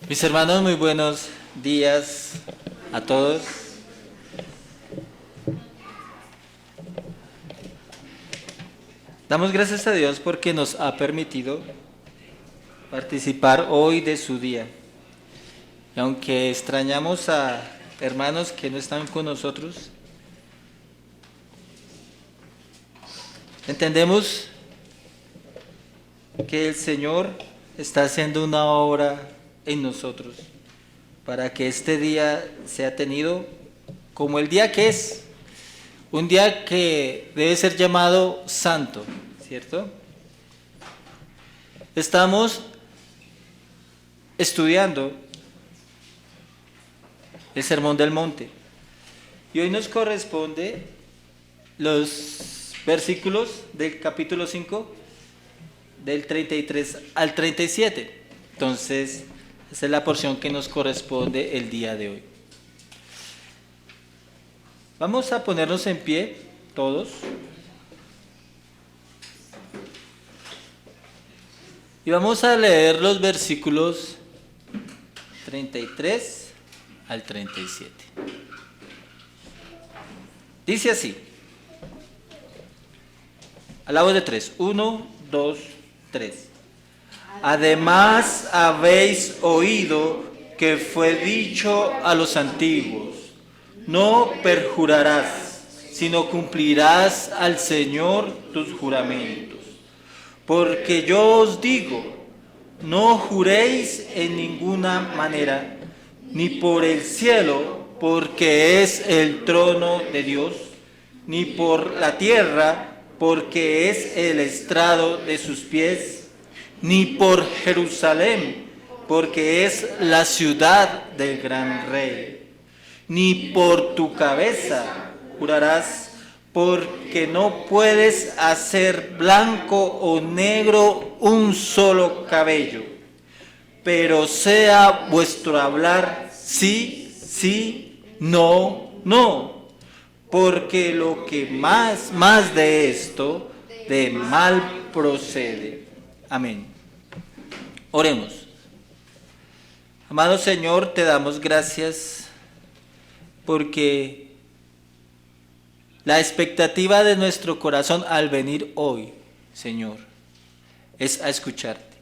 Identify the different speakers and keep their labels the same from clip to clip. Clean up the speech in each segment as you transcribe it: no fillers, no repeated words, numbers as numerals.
Speaker 1: Mis hermanos, muy buenos días a todos. Damos gracias a Dios porque nos ha permitido participar hoy de su día. Y aunque extrañamos a hermanos que no están con nosotros, entendemos que el Señor está haciendo una obra en nosotros para que este día sea tenido como el día que es, un día que debe ser llamado santo, ¿cierto? Estamos estudiando el Sermón del Monte y hoy nos corresponde los versículos del capítulo 5 del 33 al 37. Entonces, esa es la porción que nos corresponde el día de hoy. Vamos a ponernos en pie, todos. Y vamos a leer los versículos 33 al 37. Dice así. A la voz de tres. 1, 2, 3. Además habéis oído que fue dicho a los antiguos, no perjurarás, sino cumplirás al Señor tus juramentos. Porque yo os digo, no juréis en ninguna manera, ni por el cielo, porque es el trono de Dios, ni por la tierra, porque es el estrado de sus pies, ni por Jerusalén, porque es la ciudad del gran rey, ni por tu cabeza jurarás, porque no puedes hacer blanco o negro un solo cabello, pero sea vuestro hablar sí, sí, no, no, porque lo que más de esto, de mal procede. Amén. Oremos. Amado Señor, te damos gracias porque la expectativa de nuestro corazón al venir hoy, Señor, es a escucharte.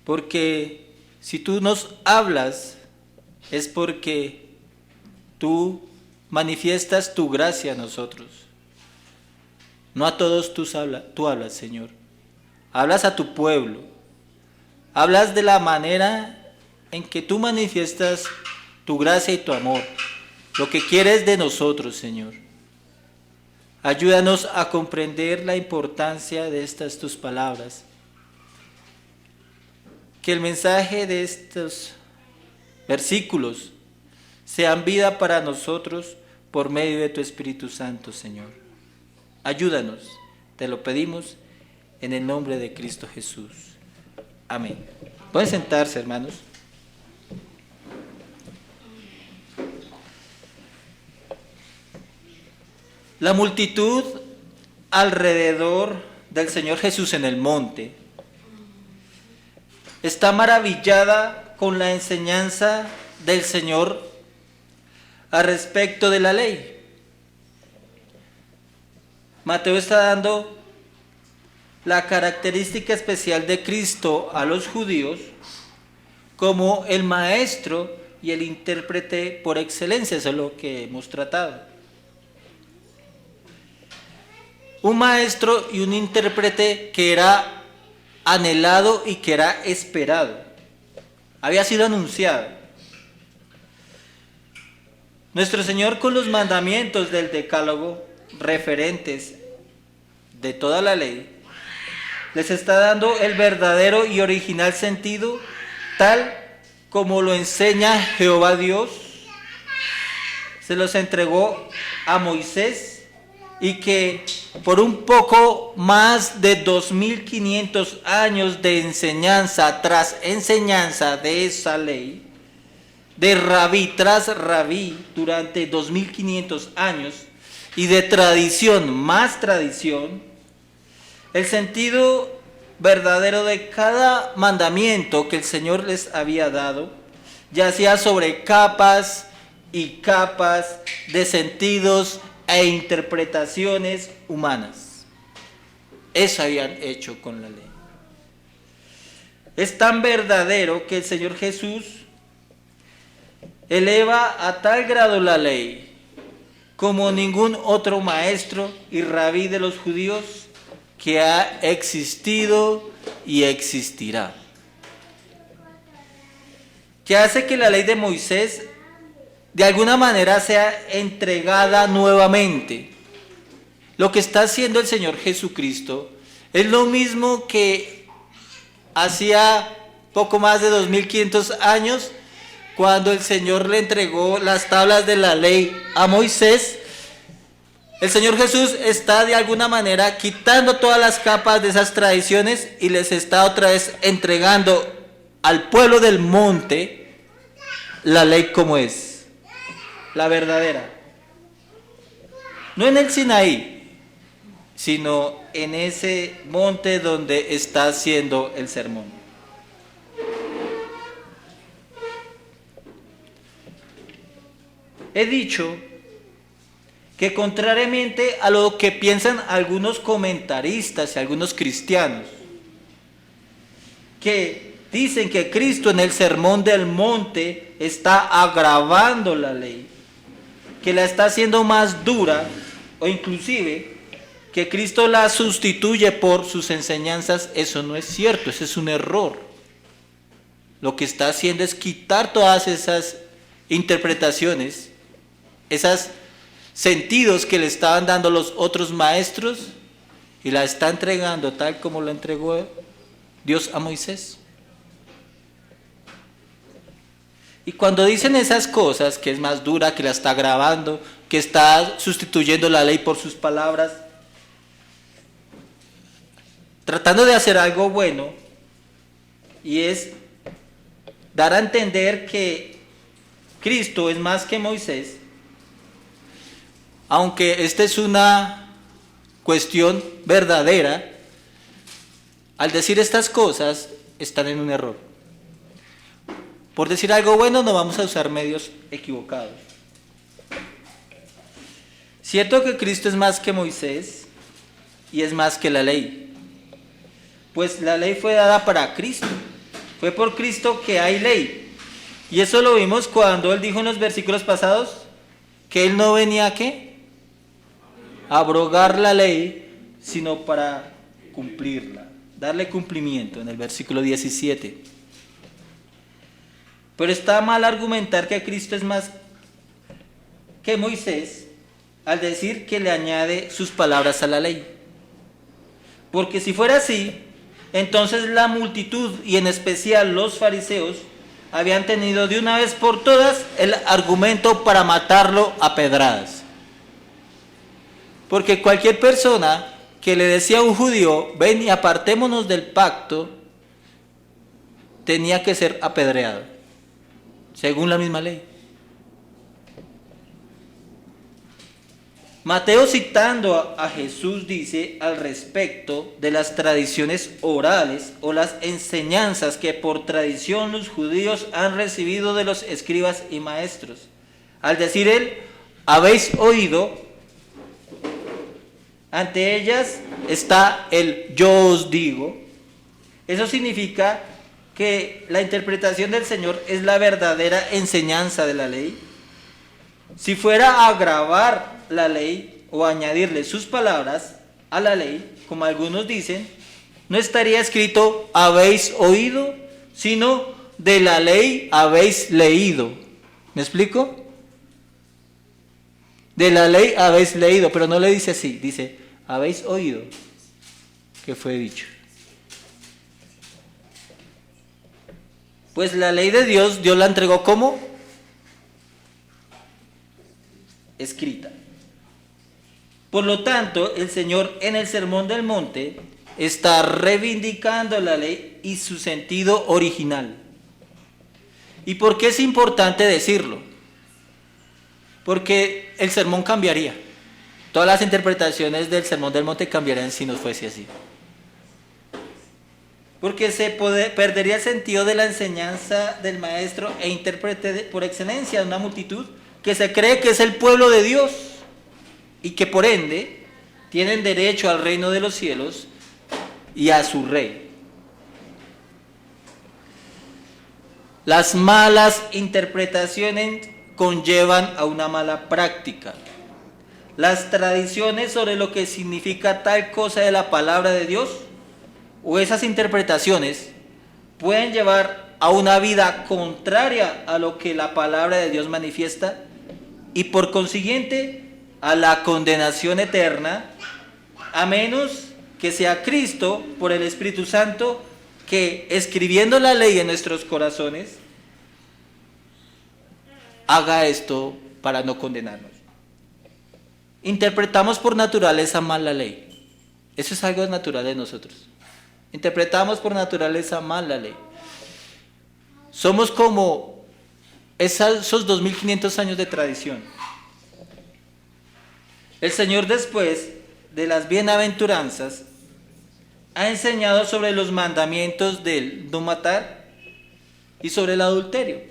Speaker 1: Porque si tú nos hablas, es porque tú manifiestas tu gracia a nosotros. No a todos tú hablas, Señor. Hablas a tu pueblo. Hablas de la manera en que tú manifiestas tu gracia y tu amor. Lo que quieres de nosotros, Señor. Ayúdanos a comprender la importancia de estas tus palabras. Que el mensaje de estos versículos sean vida para nosotros por medio de tu Espíritu Santo, Señor. Ayúdanos, te lo pedimos en el nombre de Cristo Jesús. Amén. Pueden sentarse, hermanos. La multitud alrededor del Señor Jesús en el monte está maravillada con la enseñanza del Señor al respecto de la ley. Mateo está dando la característica especial de Cristo a los judíos como el maestro y el intérprete por excelencia. Eso es lo que hemos tratado. Un maestro y un intérprete que era anhelado y que era esperado. Había sido anunciado. Nuestro Señor, con los mandamientos del Decálogo referentes de toda la ley, les está dando el verdadero y original sentido, tal como lo enseña Jehová Dios. Se los entregó a Moisés y que por un poco más de 2500 años de enseñanza tras enseñanza de esa ley, de rabí tras rabí durante 2500 años y de tradición más tradición, el sentido verdadero de cada mandamiento que el Señor les había dado, yacía sobre capas y capas de sentidos e interpretaciones humanas. Eso habían hecho con la ley. Es tan verdadero que el Señor Jesús eleva a tal grado la ley como ningún otro maestro y rabí de los judíos que ha existido y existirá. Que hace que la ley de Moisés de alguna manera sea entregada nuevamente. Lo que está haciendo el Señor Jesucristo es lo mismo que hacía poco más de 2500 años, cuando el Señor le entregó las tablas de la ley a Moisés. El Señor Jesús está de alguna manera quitando todas las capas de esas tradiciones y les está otra vez entregando al pueblo del monte la ley como es, la verdadera. No en el Sinaí, sino en ese monte donde está haciendo el sermón. He dicho que contrariamente a lo que piensan algunos comentaristas y algunos cristianos, que dicen que Cristo en el Sermón del Monte está agravando la ley, que la está haciendo más dura, o inclusive que Cristo la sustituye por sus enseñanzas, eso no es cierto, ese es un error. Lo que está haciendo es quitar todas esas interpretaciones, esos sentidos que le estaban dando los otros maestros, y la está entregando tal como lo entregó Dios a Moisés. Y cuando dicen esas cosas, que es más dura, que la está agravando, que está sustituyendo la ley por sus palabras, tratando de hacer algo bueno, y es dar a entender que Cristo es más que Moisés, aunque esta es una cuestión verdadera, al decir estas cosas están en un error. Por decir algo bueno no vamos a usar medios equivocados. Cierto que Cristo es más que Moisés y es más que la ley, pues la ley fue dada para Cristo, fue por Cristo que hay ley, y eso lo vimos cuando Él dijo en los versículos pasados que Él no venía ¿a qué? A abrogar la ley, sino para cumplirla, darle cumplimiento en el versículo 17. Pero está mal argumentar que Cristo es más que Moisés al decir que le añade sus palabras a la ley. Porque si fuera así, entonces la multitud, y en especial los fariseos, habían tenido de una vez por todas el argumento para matarlo a pedradas. Porque cualquier persona que le decía a un judío, ven y apartémonos del pacto, tenía que ser apedreado, según la misma ley. Mateo, citando a Jesús, dice al respecto de las tradiciones orales o las enseñanzas que por tradición los judíos han recibido de los escribas y maestros. Al decir él, habéis oído, ante ellas está el yo os digo. Eso significa que la interpretación del Señor es la verdadera enseñanza de la ley. Si fuera a agravar la ley o añadirle sus palabras a la ley, como algunos dicen, no estaría escrito habéis oído, sino de la ley habéis leído. ¿Me explico? De la ley habéis leído, pero no le dice así, dice habéis oído que fue dicho. Pues la ley de Dios, Dios la entregó como escrita. Por lo tanto, el Señor en el Sermón del Monte está reivindicando la ley y su sentido original. ¿Y por qué es importante decirlo? Porque el sermón cambiaría. Todas las interpretaciones del Sermón del Monte cambiarían si no fuese así. porque perdería el sentido de la enseñanza del maestro e intérprete por excelencia de una multitud que se cree que es el pueblo de Dios y que por ende tienen derecho al reino de los cielos y a su rey. Las malas interpretaciones conllevan a una mala práctica. Las tradiciones sobre lo que significa tal cosa de la palabra de Dios o esas interpretaciones pueden llevar a una vida contraria a lo que la palabra de Dios manifiesta y por consiguiente a la condenación eterna, a menos que sea Cristo por el Espíritu Santo que, escribiendo la ley en nuestros corazones, haga esto para no condenarnos. Interpretamos por naturaleza mal la ley. Eso es algo natural de nosotros. Interpretamos por naturaleza mal la ley. Somos como esos 2500 años de tradición. El Señor, después de las bienaventuranzas, ha enseñado sobre los mandamientos del no matar y sobre el adulterio,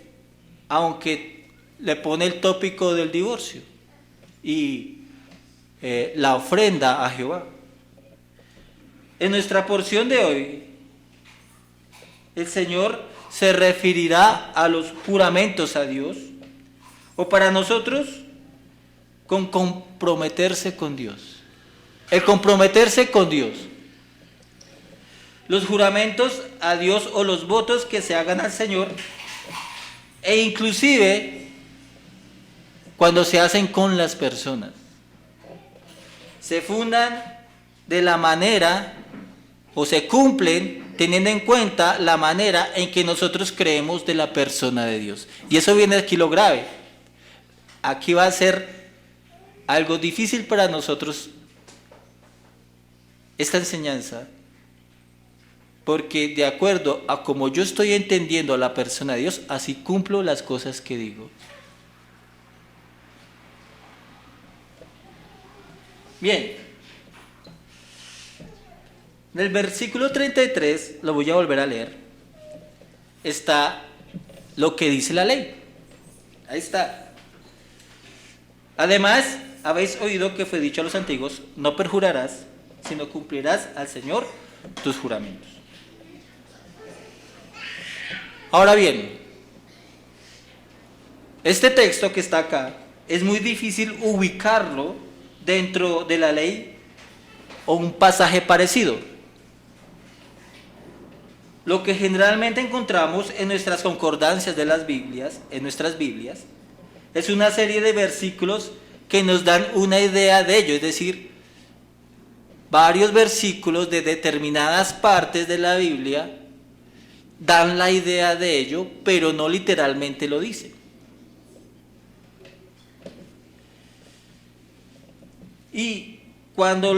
Speaker 1: aunque le pone el tópico del divorcio y la ofrenda a Jehová. En nuestra porción de hoy, el Señor se referirá a los juramentos a Dios, o para nosotros, con comprometerse con Dios. El comprometerse con Dios. Los juramentos a Dios o los votos que se hagan al Señor, e inclusive cuando se hacen con las personas, se fundan de la manera o se cumplen teniendo en cuenta la manera en que nosotros creemos de la persona de Dios. Y eso viene aquí lo grave. Aquí va a ser algo difícil para nosotros esta enseñanza, porque de acuerdo a como yo estoy entendiendo a la persona de Dios, así cumplo las cosas que digo. Bien, en el versículo 33, lo voy a volver a leer, está lo que dice la ley. Ahí está. Además, habéis oído que fue dicho a los antiguos, no perjurarás, sino cumplirás al Señor tus juramentos. Ahora bien, este texto que está acá, es muy difícil ubicarlo dentro de la ley o un pasaje parecido. Lo que generalmente encontramos en nuestras concordancias de las Biblias, en nuestras Biblias, es una serie de versículos que nos dan una idea de ello, es decir, varios versículos de determinadas partes de la Biblia dan la idea de ello, pero no literalmente lo dice. Y cuando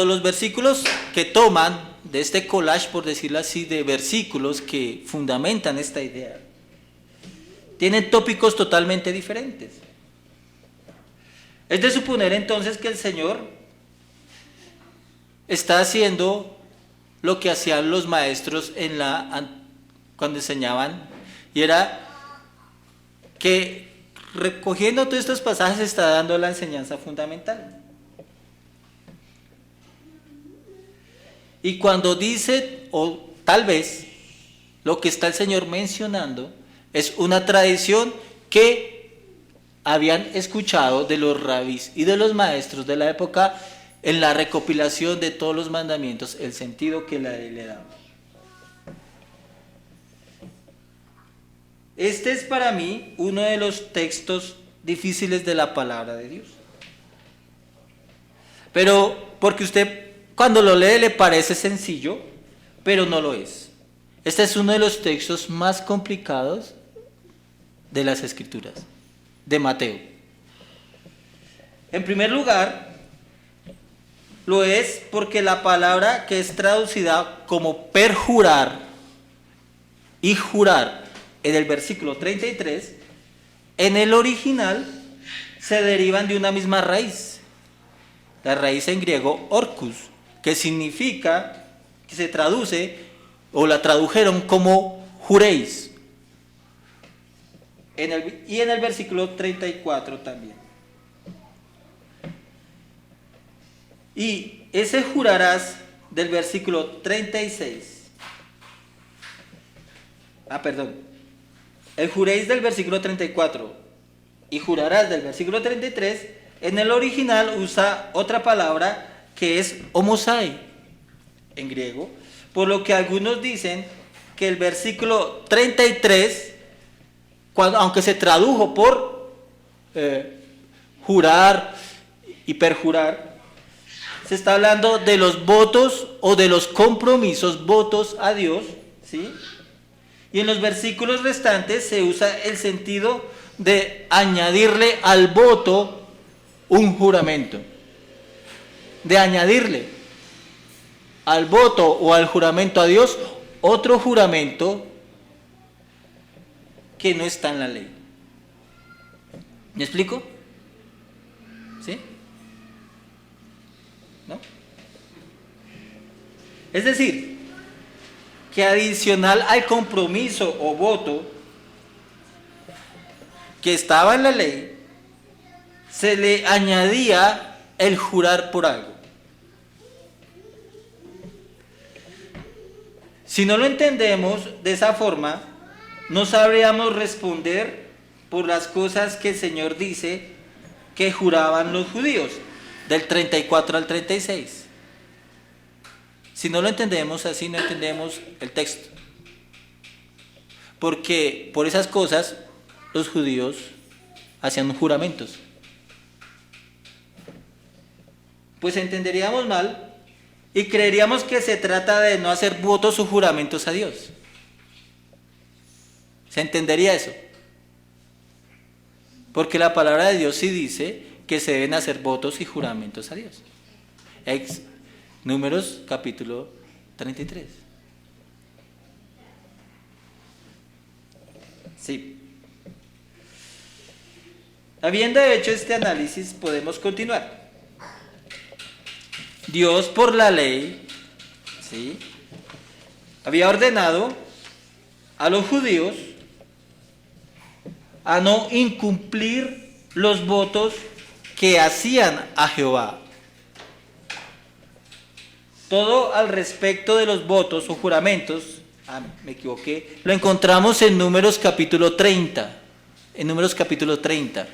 Speaker 1: los versículos que toman de este collage, por decirlo así, de versículos que fundamentan esta idea, tienen tópicos totalmente diferentes. Es de suponer entonces que el Señor está haciendo lo que hacían los maestros cuando enseñaban, y era que recogiendo todos estos pasajes está dando la enseñanza fundamental. Y cuando dice, o tal vez, lo que está el Señor mencionando es una tradición que habían escuchado de los rabís y de los maestros de la época en la recopilación de todos los mandamientos, el sentido que la ley le daba. Este es para mí uno de los textos difíciles de la palabra de Dios. Pero porque usted cuando lo lee le parece sencillo, pero no lo es. Este es uno de los textos más complicados de las Escrituras, de Mateo. En primer lugar, lo es porque la palabra que es traducida como perjurar y jurar en el versículo 33, en el original se derivan de una misma raíz. La raíz en griego orkus, que significa, que se traduce o la tradujeron como juréis. Y en el versículo 34 también. Y ese jurarás del versículo 36. El juréis del versículo 34 y jurarás del versículo 33, en el original usa otra palabra que es homosai en griego, por lo que algunos dicen que el versículo 33, aunque se tradujo por jurar y perjurar, se está hablando de los votos o de los compromisos, votos a Dios, ¿sí? Y en los versículos restantes se usa el sentido de añadirle al voto un juramento. De añadirle al voto o al juramento a Dios otro juramento que no está en la ley. ¿Me explico? ¿Sí? ¿No? Es decir, que adicional al compromiso o voto que estaba en la ley, se le añadía el jurar por algo. Si no lo entendemos de esa forma, no sabríamos responder por las cosas que el Señor dice que juraban los judíos, del 34 al 36. Si no lo entendemos así, no entendemos el texto. Porque por esas cosas los judíos hacían juramentos. Pues entenderíamos mal y creeríamos que se trata de no hacer votos o juramentos a Dios. ¿Se entendería eso? Porque la palabra de Dios sí dice que se deben hacer votos y juramentos a Dios. Números capítulo 33. Sí. Habiendo hecho este análisis, podemos continuar. Dios, por la ley, ¿sí?, había ordenado a los judíos a no incumplir los votos que hacían a Jehová. Todo al respecto de los votos o juramentos, me equivoqué, lo encontramos en Números capítulo 30. En Números capítulo 30.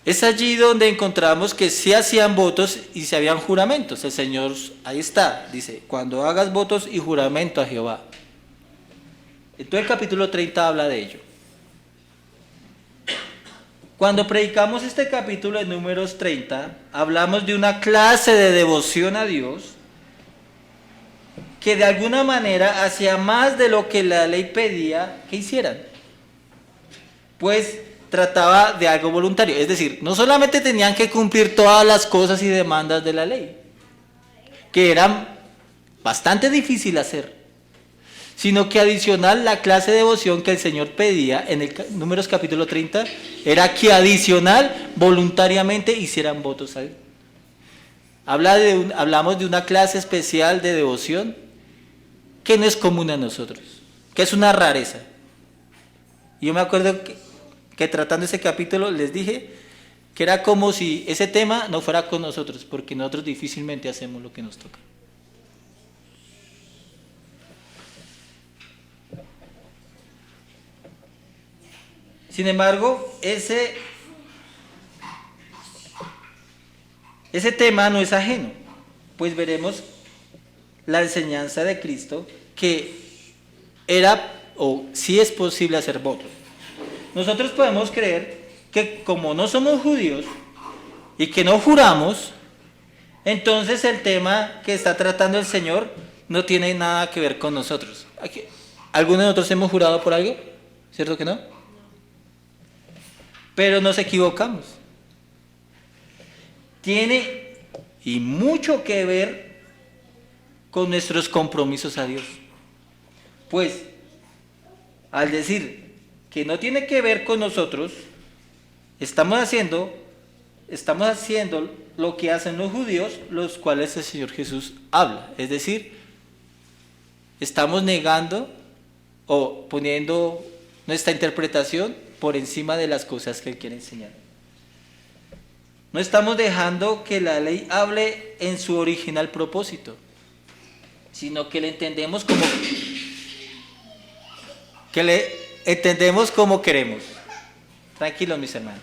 Speaker 1: Es allí donde encontramos que sí hacían votos y se habían juramentos. El Señor, ahí está, dice, cuando hagas votos y juramento a Jehová. Entonces el capítulo 30 habla de ello. Cuando predicamos este capítulo de Números 30, hablamos de una clase de devoción a Dios que de alguna manera hacía más de lo que la ley pedía que hicieran. Pues trataba de algo voluntario, es decir, no solamente tenían que cumplir todas las cosas y demandas de la ley, que eran bastante difícil hacer, sino que adicional la clase de devoción que el Señor pedía en el Números capítulo 30 era que adicional voluntariamente hicieran votos a Él. Hablamos de una clase especial de devoción que no es común a nosotros, que es una rareza. Yo me acuerdo que tratando ese capítulo les dije que era como si ese tema no fuera con nosotros, porque nosotros difícilmente hacemos lo que nos toca. Sin embargo, ese tema no es ajeno, pues veremos la enseñanza de Cristo que era o sí es posible hacer votos. Nosotros podemos creer que como no somos judíos y que no juramos, entonces el tema que está tratando el Señor no tiene nada que ver con nosotros. ¿Alguno de nosotros hemos jurado por algo? ¿Cierto que no? Pero nos equivocamos. Tiene y mucho que ver con nuestros compromisos a Dios. Pues, al decir que no tiene que ver con nosotros, estamos haciendo lo que hacen los judíos, los cuales el Señor Jesús habla. Es decir, estamos negando o poniendo nuestra interpretación por encima de las cosas que Él quiere enseñar. No estamos dejando que la ley hable en su original propósito, sino que le entendemos como queremos. Tranquilos, mis hermanos.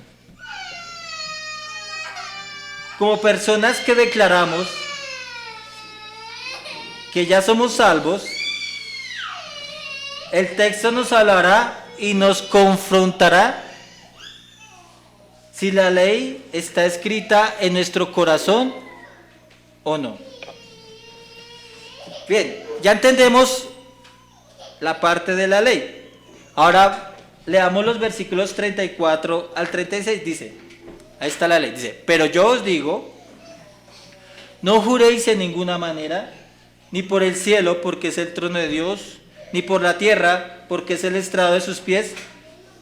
Speaker 1: Como personas que declaramos que ya somos salvos, el texto nos hablará y nos confrontará si la ley está escrita en nuestro corazón o no. Bien, ya entendemos la parte de la ley. Ahora leamos los versículos 34 al 36, dice, ahí está la ley, dice, pero yo os digo, no juréis en ninguna manera, ni por el cielo, porque es el trono de Dios, ni por la tierra, porque es el estrado de sus pies,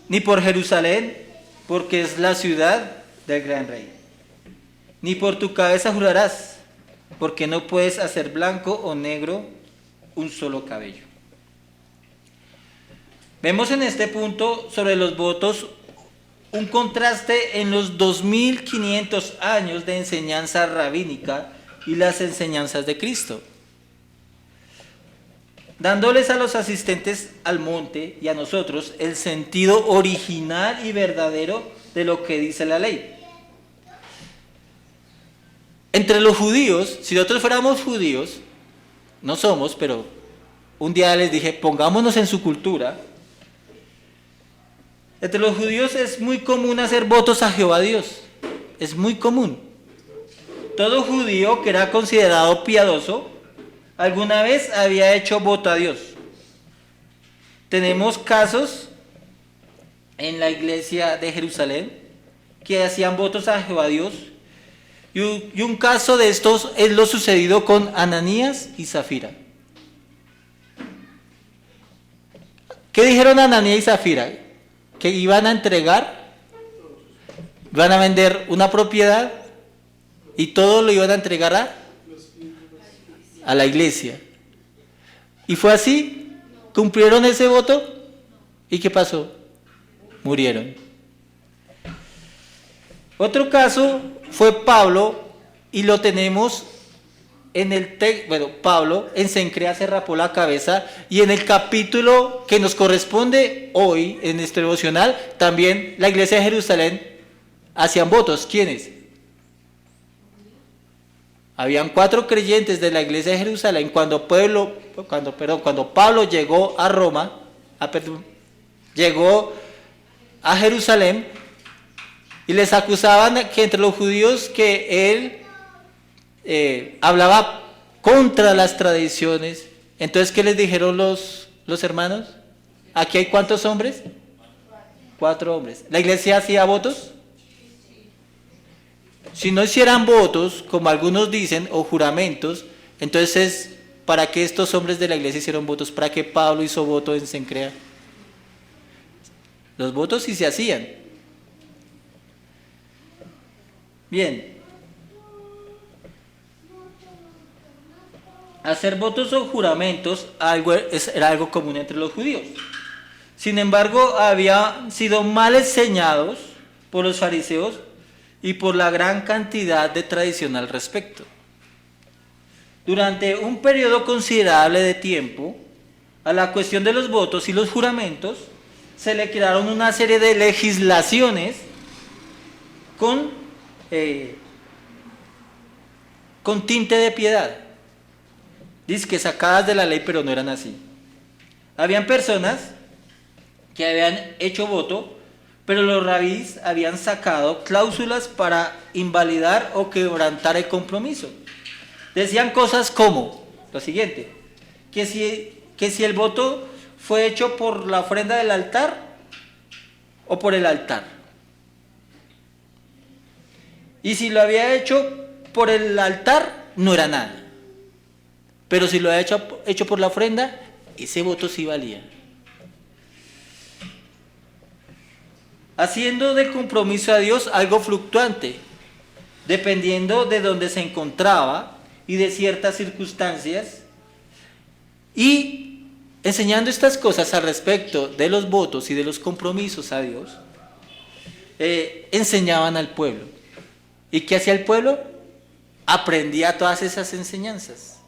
Speaker 1: ni por Jerusalén, porque es la ciudad del gran rey. Ni por tu cabeza jurarás, porque no puedes hacer blanco o negro un solo cabello. Vemos en este punto sobre los votos un contraste en los 2500 años de enseñanza rabínica y las enseñanzas de Cristo, dándoles a los asistentes al monte y a nosotros el sentido original y verdadero de lo que dice la ley. Entre los judíos, si nosotros fuéramos judíos, no somos, pero un día les dije, pongámonos en su cultura. Entre los judíos es muy común hacer votos a Jehová Dios, es muy común. Todo judío que era considerado piadoso, alguna vez había hecho voto a Dios. Tenemos casos en la iglesia de Jerusalén que hacían votos a Jehová Dios, y un caso de estos es lo sucedido con Ananías y Zafira. ¿Qué dijeron Ananías y Zafira? Que iban a entregar, iban a vender una propiedad y todo lo iban a entregar a la iglesia. Y fue así, cumplieron ese voto, ¿y qué pasó? Murieron. Otro caso fue Pablo, y lo tenemos en el texto. Bueno, Pablo en Cencrea se rapó la cabeza, y en el capítulo que nos corresponde hoy en este devocional, también la iglesia de Jerusalén hacían votos. ¿Quiénes? Habían 4 creyentes de la iglesia de Jerusalén cuando Pablo llegó a Roma, llegó a Jerusalén, y les acusaban que entre los judíos que él hablaba contra las tradiciones. Entonces, ¿qué les dijeron los hermanos? ¿Aquí hay cuántos hombres? 4 hombres. ¿La iglesia hacía votos? Si no hicieran votos, como algunos dicen, o juramentos, entonces, ¿para qué estos hombres de la iglesia hicieron votos? ¿Para qué Pablo hizo voto en Cencrea? Los votos sí se hacían. Bien. Hacer votos o juramentos era algo común entre los judíos. Sin embargo, habían sido mal enseñados por los fariseos y por la gran cantidad de tradición al respecto. Durante un periodo considerable de tiempo, a la cuestión de los votos y los juramentos se le crearon una serie de legislaciones con tinte de piedad. Dice que sacadas de la ley, pero no eran así. Habían personas que habían hecho voto, pero los rabís habían sacado cláusulas para invalidar o quebrantar el compromiso. Decían cosas como lo siguiente: que si el voto fue hecho por la ofrenda del altar o por el altar. Y si lo había hecho por el altar, no era nada. Pero si lo había hecho por la ofrenda, ese voto sí valía. Haciendo del compromiso a Dios algo fluctuante, dependiendo de dónde se encontraba y de ciertas circunstancias, y enseñando estas cosas al respecto de los votos y de los compromisos a Dios, enseñaban al pueblo. ¿Y qué hacía el pueblo? Aprendía todas esas enseñanzas.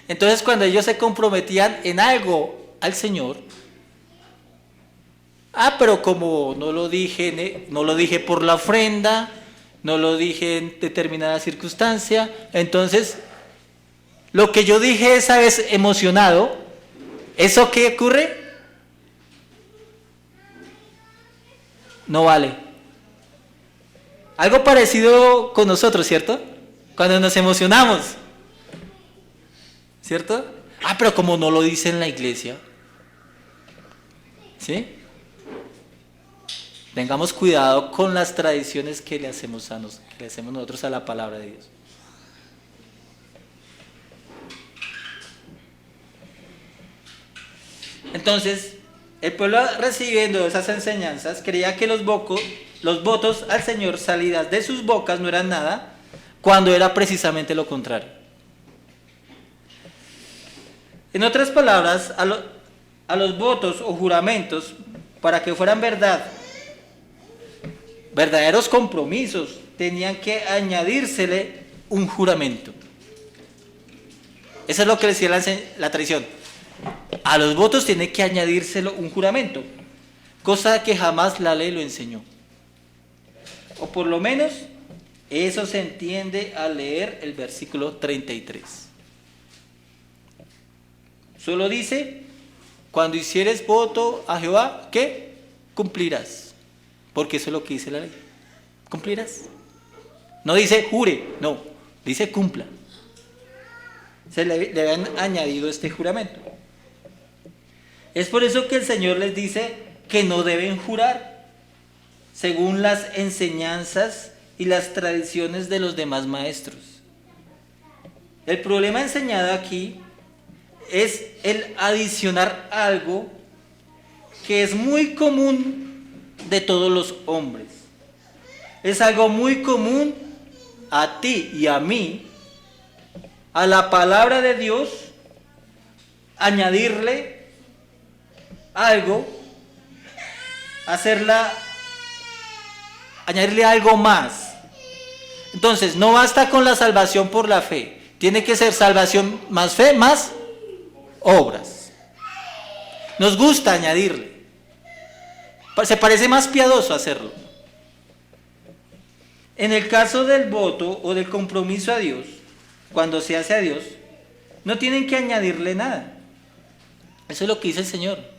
Speaker 1: Entonces, cuando ellos se comprometían en algo al Señor, pero como no lo dije por la ofrenda, no lo dije en determinada circunstancia, entonces lo que yo dije esa vez emocionado, ¿eso qué ocurre? No vale. Algo parecido con nosotros, ¿cierto? Cuando nos emocionamos, ¿cierto? Pero como no lo dice en la iglesia, ¿sí? Tengamos cuidado con las tradiciones que le hacemos nosotros a la palabra de Dios. Entonces, el pueblo, recibiendo esas enseñanzas, creía que los votos al Señor salidas de sus bocas no eran nada, cuando era precisamente lo contrario. En otras palabras, a los votos o juramentos, para que fueran verdaderos compromisos, tenían que añadírsele un juramento. Eso es lo que decía la tradición. A los votos tiene que añadírselo un juramento, cosa que jamás la ley lo enseñó. O por lo menos eso se entiende al leer el versículo 33. Solo dice, cuando hicieres voto a Jehová, ¿qué? Cumplirás. Porque eso es lo que dice la ley. Cumplirás. No dice jure, no, dice cumpla. Se le habían añadido este juramento. Es por eso que el Señor les dice que no deben jurar, según las enseñanzas y las tradiciones de los demás maestros. El problema enseñado aquí es el adicionar algo que es muy común de todos los hombres. Es algo muy común a ti y a mí, a la palabra de Dios, añadirle algo, añadirle algo más. Entonces, no basta con la salvación por la fe, tiene que ser salvación más fe, más obras. Nos gusta añadirle, se parece más piadoso hacerlo. En el caso del voto o del compromiso a Dios, cuando se hace a Dios, no tienen que añadirle nada. Eso es lo que dice el Señor.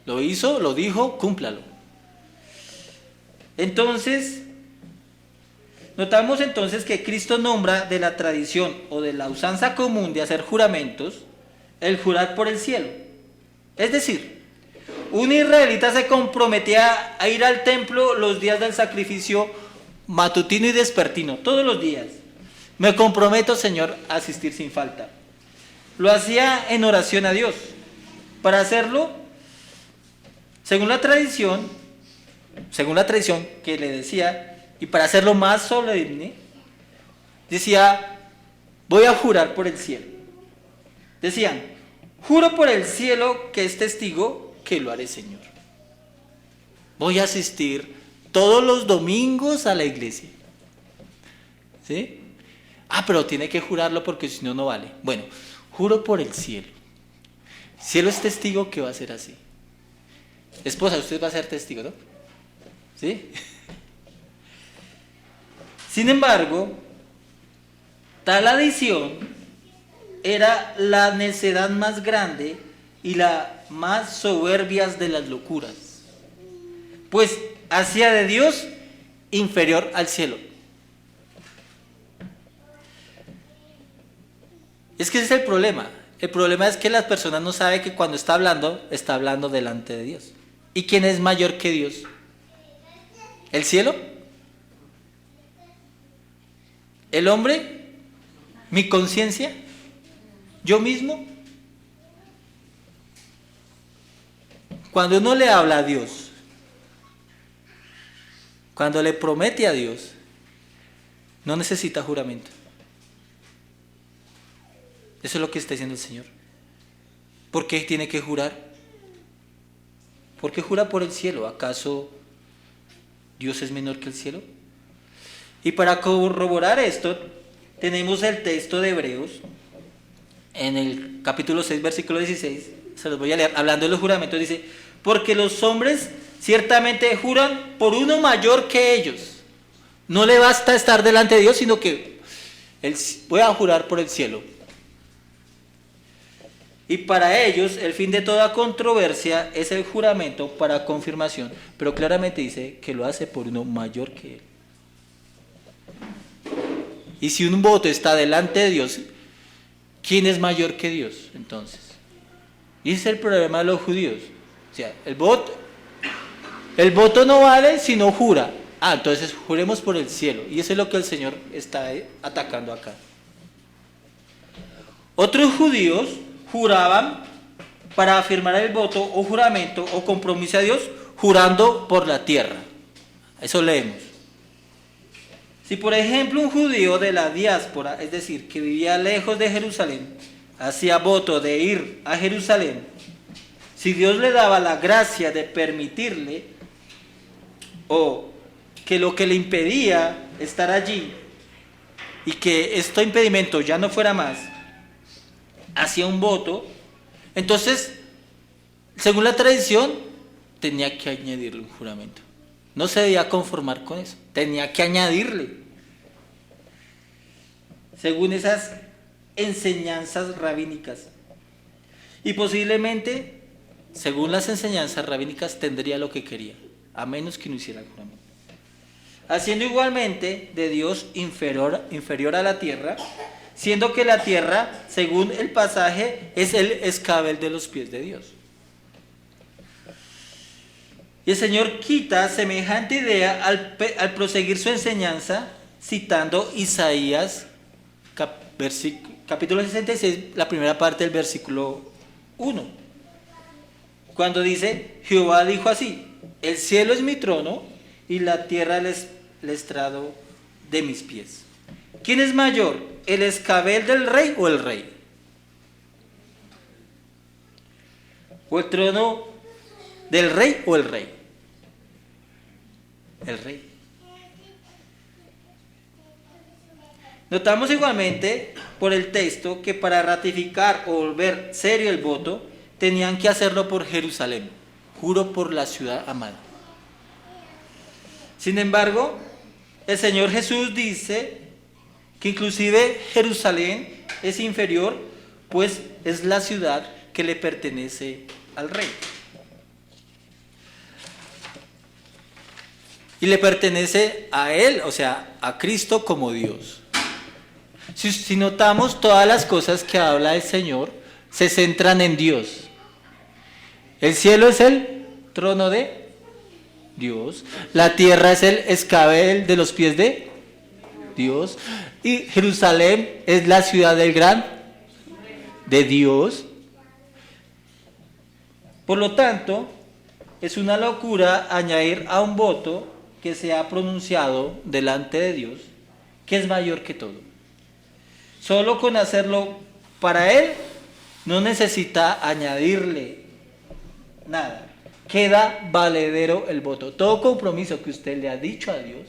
Speaker 1: Lo hizo, lo dijo, cúmplalo. Entonces, notamos entonces que Cristo nombra de la tradición o de la usanza común de hacer juramentos, el jurar por el cielo. Es decir, un israelita se comprometía a ir al templo los días del sacrificio matutino y vespertino, todos los días. Me comprometo, Señor, a asistir sin falta. Lo hacía en oración a Dios. Para hacerlo, según la tradición que le decía, y para hacerlo más solemne, decía, voy a jurar por el cielo. Decían, juro por el cielo que es testigo que lo haré, Señor. Voy a asistir todos los domingos a la iglesia. ¿Sí? Pero tiene que jurarlo porque si no, no vale. Bueno, juro por el cielo. Cielo es testigo que va a ser así. Esposa, usted va a ser testigo, ¿no? ¿Sí? Sin embargo, tal adición era la necedad más grande y la más soberbia de las locuras, pues hacía de Dios inferior al cielo. Es que ese es el problema. El problema es que las personas no saben que cuando está hablando delante de Dios. ¿Y quién es mayor que Dios? ¿El cielo? ¿El hombre? ¿Mi conciencia? ¿Yo mismo? Cuando uno le habla a Dios, cuando le promete a Dios, no necesita juramento. Eso es lo que está diciendo el Señor. ¿Por qué tiene que jurar? ¿Por qué jura por el cielo? ¿Acaso Dios es menor que el cielo? Y para corroborar esto, tenemos el texto de Hebreos, en el capítulo 6, versículo 16, se los voy a leer, hablando de los juramentos, dice, porque los hombres ciertamente juran por uno mayor que ellos. No le basta estar delante de Dios, sino que voy a jurar por el cielo. Y para ellos el fin de toda controversia es el juramento para confirmación, pero claramente dice que lo hace por uno mayor que él. Y si un voto está delante de Dios, ¿quién es mayor que Dios entonces? Y ese es el problema de los judíos. O sea, el voto no vale si no jura. Entonces juremos por el cielo. Y eso es lo que el Señor está atacando acá. Otros judíos juraban para afirmar el voto o juramento o compromiso a Dios, jurando por la tierra. Eso leemos. Si por ejemplo un judío de la diáspora, es decir, que vivía lejos de Jerusalén, hacía voto de ir a Jerusalén, si Dios le daba la gracia de permitirle, o que lo que le impedía estar allí, y que este impedimento ya no fuera más, hacía un voto, entonces, según la tradición, tenía que añadirle un juramento. No se debía conformar con eso, tenía que añadirle. Según esas enseñanzas rabínicas. Y posiblemente, según las enseñanzas rabínicas, tendría lo que quería, a menos que no hiciera el juramento. Haciendo igualmente de Dios inferior a la tierra, siendo que la tierra, según el pasaje, es el escabel de los pies de Dios. Y el Señor quita semejante idea al proseguir su enseñanza, citando Isaías, capítulo 66, la primera parte del versículo 1. Cuando dice, Jehová dijo así, el cielo es mi trono y la tierra el estrado de mis pies. ¿Quién es mayor, el escabel del rey o el rey? ¿O el trono del rey o el rey? El rey. Notamos igualmente por el texto que para ratificar o volver serio el voto, tenían que hacerlo por Jerusalén. Juro por la ciudad amada. Sin embargo, el Señor Jesús dice que inclusive Jerusalén es inferior, pues es la ciudad que le pertenece al rey. Y le pertenece a él, o sea, a Cristo como Dios. Si notamos, todas las cosas que habla el Señor se centran en Dios. El cielo es el trono de Dios. La tierra es el escabel de los pies de Dios. Y Jerusalén es la ciudad del gran de Dios. Por lo tanto, es una locura añadir a un voto que se ha pronunciado delante de Dios, que es mayor que todo. Solo con hacerlo para Él, no necesita añadirle nada. Queda valedero el voto. Todo compromiso que usted le ha dicho a Dios,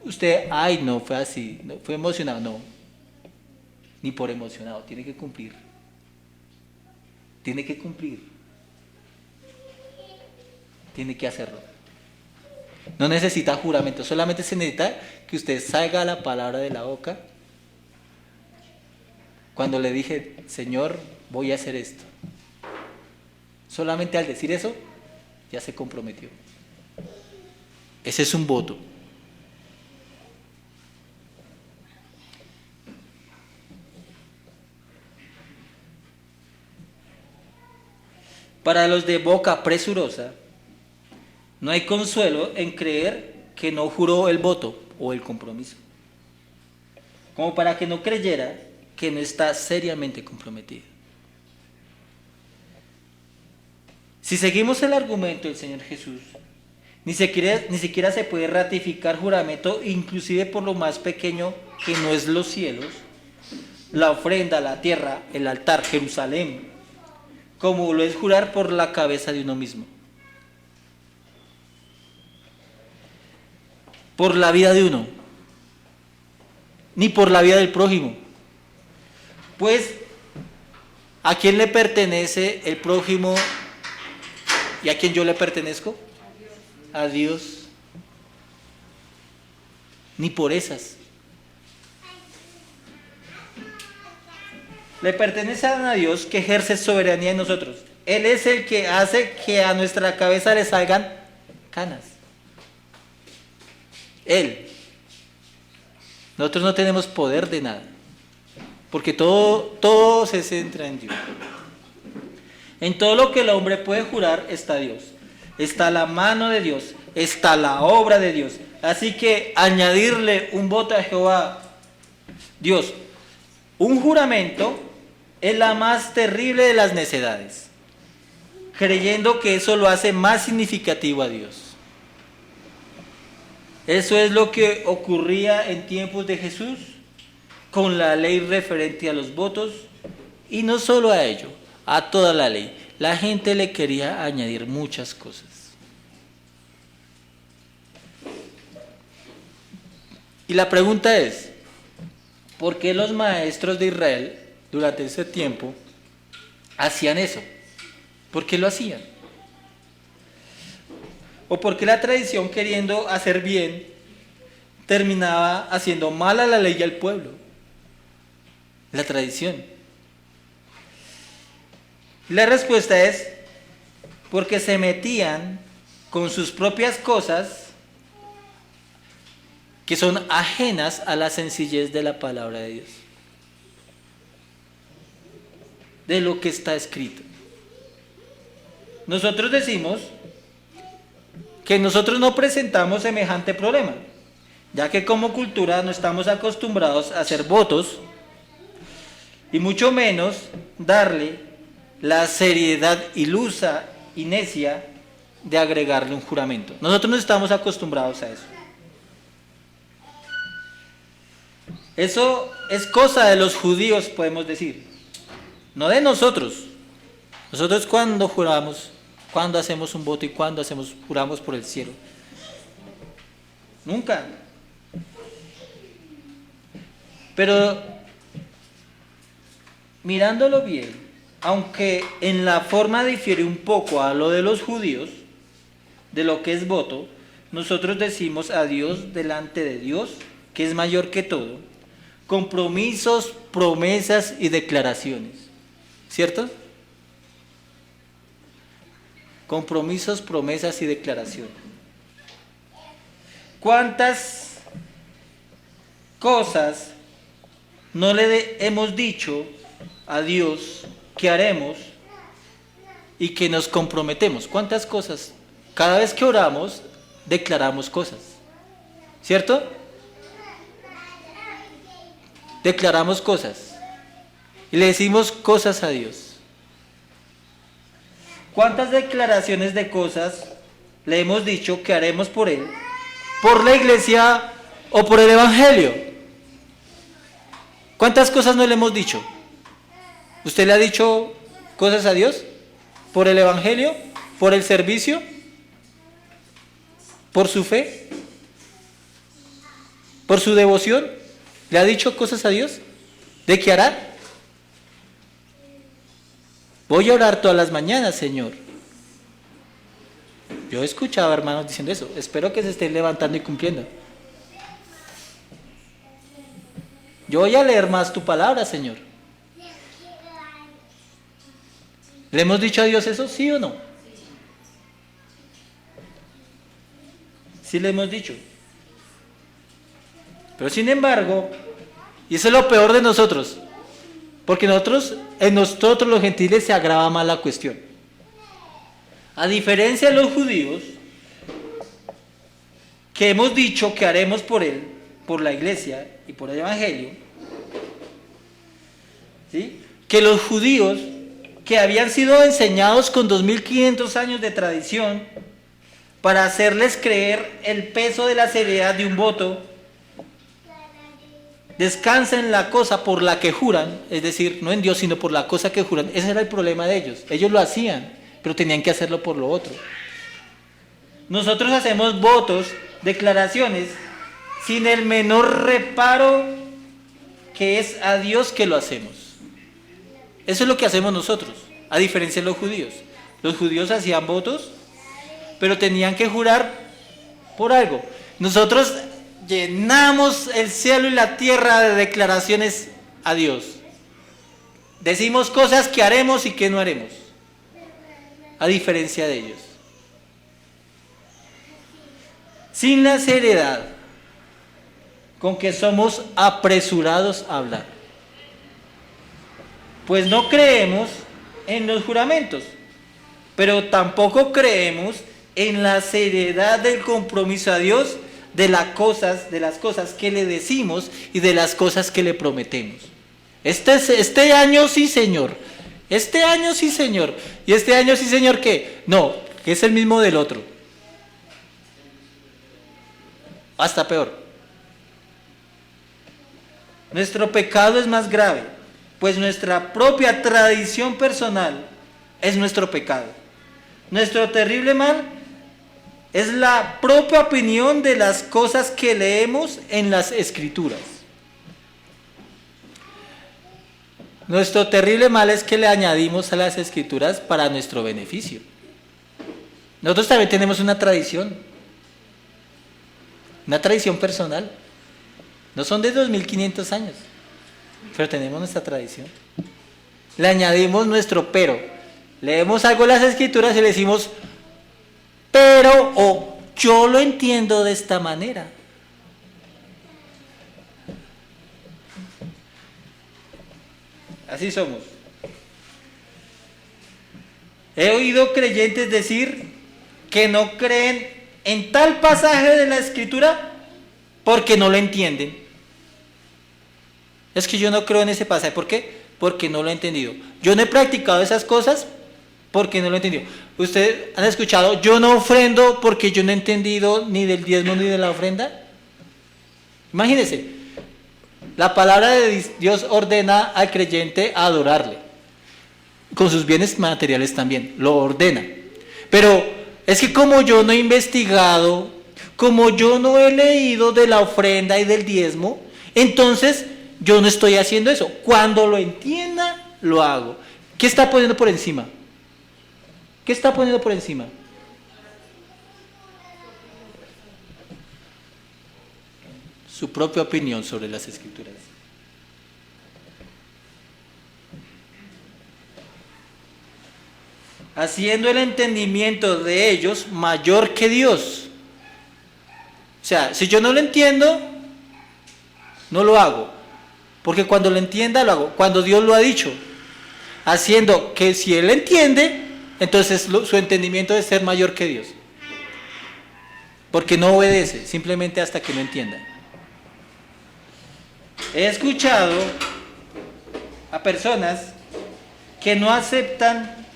Speaker 1: usted, no fue así, no, fue emocionado, no. Ni por emocionado, tiene que cumplir. Tiene que cumplir. Tiene que hacerlo. No necesita juramento, solamente se necesita que usted salga la palabra de la boca. Cuando le dije, Señor, voy a hacer esto. Solamente al decir eso, ya se comprometió. Ese es un voto. Para los de boca presurosa, no hay consuelo en creer que no juró el voto o el compromiso. Como para que no creyera que no está seriamente comprometido. Si seguimos el argumento del Señor Jesús, ni siquiera se puede ratificar juramento, inclusive por lo más pequeño que no es los cielos, la ofrenda, la tierra, el altar, Jerusalén, como lo es jurar por la cabeza de uno mismo, por la vida de uno, ni por la vida del prójimo. Pues, ¿a quién le pertenece el prójimo y a quién yo le pertenezco? A Dios. Ni por esas. Le pertenecen a Dios, que ejerce soberanía en nosotros. Él es el que hace que a nuestra cabeza le salgan canas. Él. Nosotros no tenemos poder de nada, porque todo se centra en Dios. En todo lo que el hombre puede jurar está Dios. Está la mano de Dios, está la obra de Dios. Así que añadirle un voto a Jehová, Dios, un juramento, es la más terrible de las necedades, creyendo que eso lo hace más significativo a Dios. Eso es lo que ocurría en tiempos de Jesús con la ley referente a los votos, y no solo a ello, a toda la ley. La gente le quería añadir muchas cosas. Y la pregunta es, ¿por qué los maestros de Israel durante ese tiempo hacían eso? ¿Por qué lo hacían? ¿O por qué la tradición, queriendo hacer bien, terminaba haciendo mal a la ley y al pueblo? La tradición. La respuesta es porque se metían con sus propias cosas que son ajenas a la sencillez de la palabra de Dios, de lo que está escrito. Nosotros decimos que nosotros no presentamos semejante problema, ya que como cultura no estamos acostumbrados a hacer votos, y mucho menos darle la seriedad ilusa y necia de agregarle un juramento. Nosotros no estamos acostumbrados a eso. Eso es cosa de los judíos, podemos decir, no de nosotros. Nosotros cuando juramos, cuando hacemos un voto y cuando juramos por el cielo. Nunca. Pero mirándolo bien, aunque en la forma difiere un poco a lo de los judíos, de lo que es voto, nosotros decimos a Dios delante de Dios, que es mayor que todo, compromisos, promesas y declaraciones. ¿Cierto? Compromisos, promesas y declaraciones. ¿Cuántas cosas no le hemos dicho a Dios que haremos y que nos comprometemos? ¿Cuántas cosas? Cada vez que oramos, declaramos cosas. ¿Cierto? Declaramos cosas y le decimos cosas a Dios. ¿Cuántas declaraciones de cosas le hemos dicho que haremos por Él, por la iglesia o por el Evangelio? ¿Cuántas cosas no le hemos dicho? ¿Usted le ha dicho cosas a Dios? ¿Por el Evangelio? ¿Por el servicio? ¿Por su fe? ¿Por su devoción? ¿Le ha dicho cosas a Dios? ¿De qué hará? Voy a orar todas las mañanas, Señor. Yo he escuchado hermanos diciendo eso. Espero que se estén levantando y cumpliendo. Yo voy a leer más tu palabra, Señor. ¿Le hemos dicho a Dios eso? ¿Sí o no? Sí le hemos dicho. Pero sin embargo, y eso es lo peor de nosotros, porque en nosotros los gentiles se agrava más la cuestión. A diferencia de los judíos, que hemos dicho que haremos por Él, por la iglesia y por el Evangelio, ¿sí? Que los judíos, que habían sido enseñados con 2500 años de tradición, para hacerles creer el peso de la seriedad de un voto, descansa en la cosa por la que juran, es decir, no en Dios, sino por la cosa que juran. Ese era el problema de ellos. Ellos lo hacían, pero tenían que hacerlo por lo otro. Nosotros hacemos votos, declaraciones, sin el menor reparo que es a Dios que lo hacemos. Eso es lo que hacemos nosotros, a diferencia de los judíos. Los judíos hacían votos, pero tenían que jurar por algo. Nosotros llenamos el cielo y la tierra de declaraciones a Dios. Decimos cosas que haremos y que no haremos, a diferencia de ellos. Sin la seriedad con que somos apresurados a hablar. Pues no creemos en los juramentos, pero tampoco creemos en la seriedad del compromiso a Dios de las cosas que le decimos y de las cosas que le prometemos. Este año sí, Señor. Este año sí, Señor. ¿Y este año sí, Señor, qué? No, que es el mismo del otro. Hasta peor. Nuestro pecado es más grave, pues nuestra propia tradición personal es nuestro pecado. Nuestro terrible mal es la propia opinión de las cosas que leemos en las Escrituras. Nuestro terrible mal es que le añadimos a las Escrituras para nuestro beneficio. Nosotros también tenemos una tradición personal. No son de 2500 años, pero tenemos nuestra tradición. Le añadimos nuestro pero. Leemos algo en las Escrituras y le decimos pero o yo lo entiendo de esta manera. Así somos. He oído creyentes decir que no creen en tal pasaje de la Escritura porque no lo entienden. Es que yo no creo en ese pasaje. ¿Por qué? Porque no lo he entendido. Yo no he practicado esas cosas porque no lo he entendido. ¿Ustedes han escuchado? Yo no ofrendo porque yo no he entendido ni del diezmo ni de la ofrenda. Imagínense, la palabra de Dios ordena al creyente a adorarle, con sus bienes materiales también, lo ordena. Pero es que como yo no he investigado, como yo no he leído de la ofrenda y del diezmo, entonces yo no estoy haciendo eso. Cuando lo entienda, lo hago. ¿Qué está poniendo por encima? ¿Qué está poniendo por encima? Su propia opinión sobre las Escrituras. Haciendo el entendimiento de ellos mayor que Dios. O sea, si yo no lo entiendo, no lo hago. Porque cuando lo entienda, lo hago. Cuando Dios lo ha dicho. Haciendo que si Él entiende, entonces su entendimiento debe ser mayor que Dios. Porque no obedece, simplemente hasta que no entienda. He escuchado a personas que no aceptan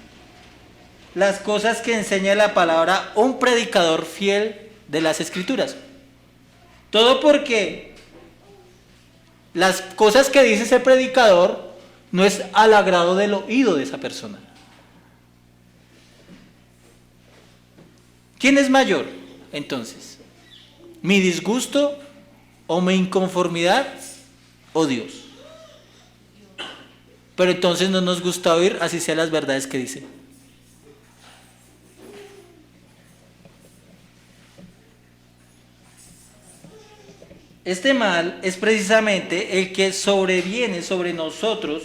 Speaker 1: las cosas que enseña la palabra un predicador fiel de las Escrituras. Todo porque las cosas que dice ese predicador no es al agrado del oído de esa persona. ¿Quién es mayor, entonces? ¿Mi disgusto o mi inconformidad o Dios? Pero entonces no nos gusta oír, así sean las verdades que dice. Este mal es precisamente el que sobreviene sobre nosotros,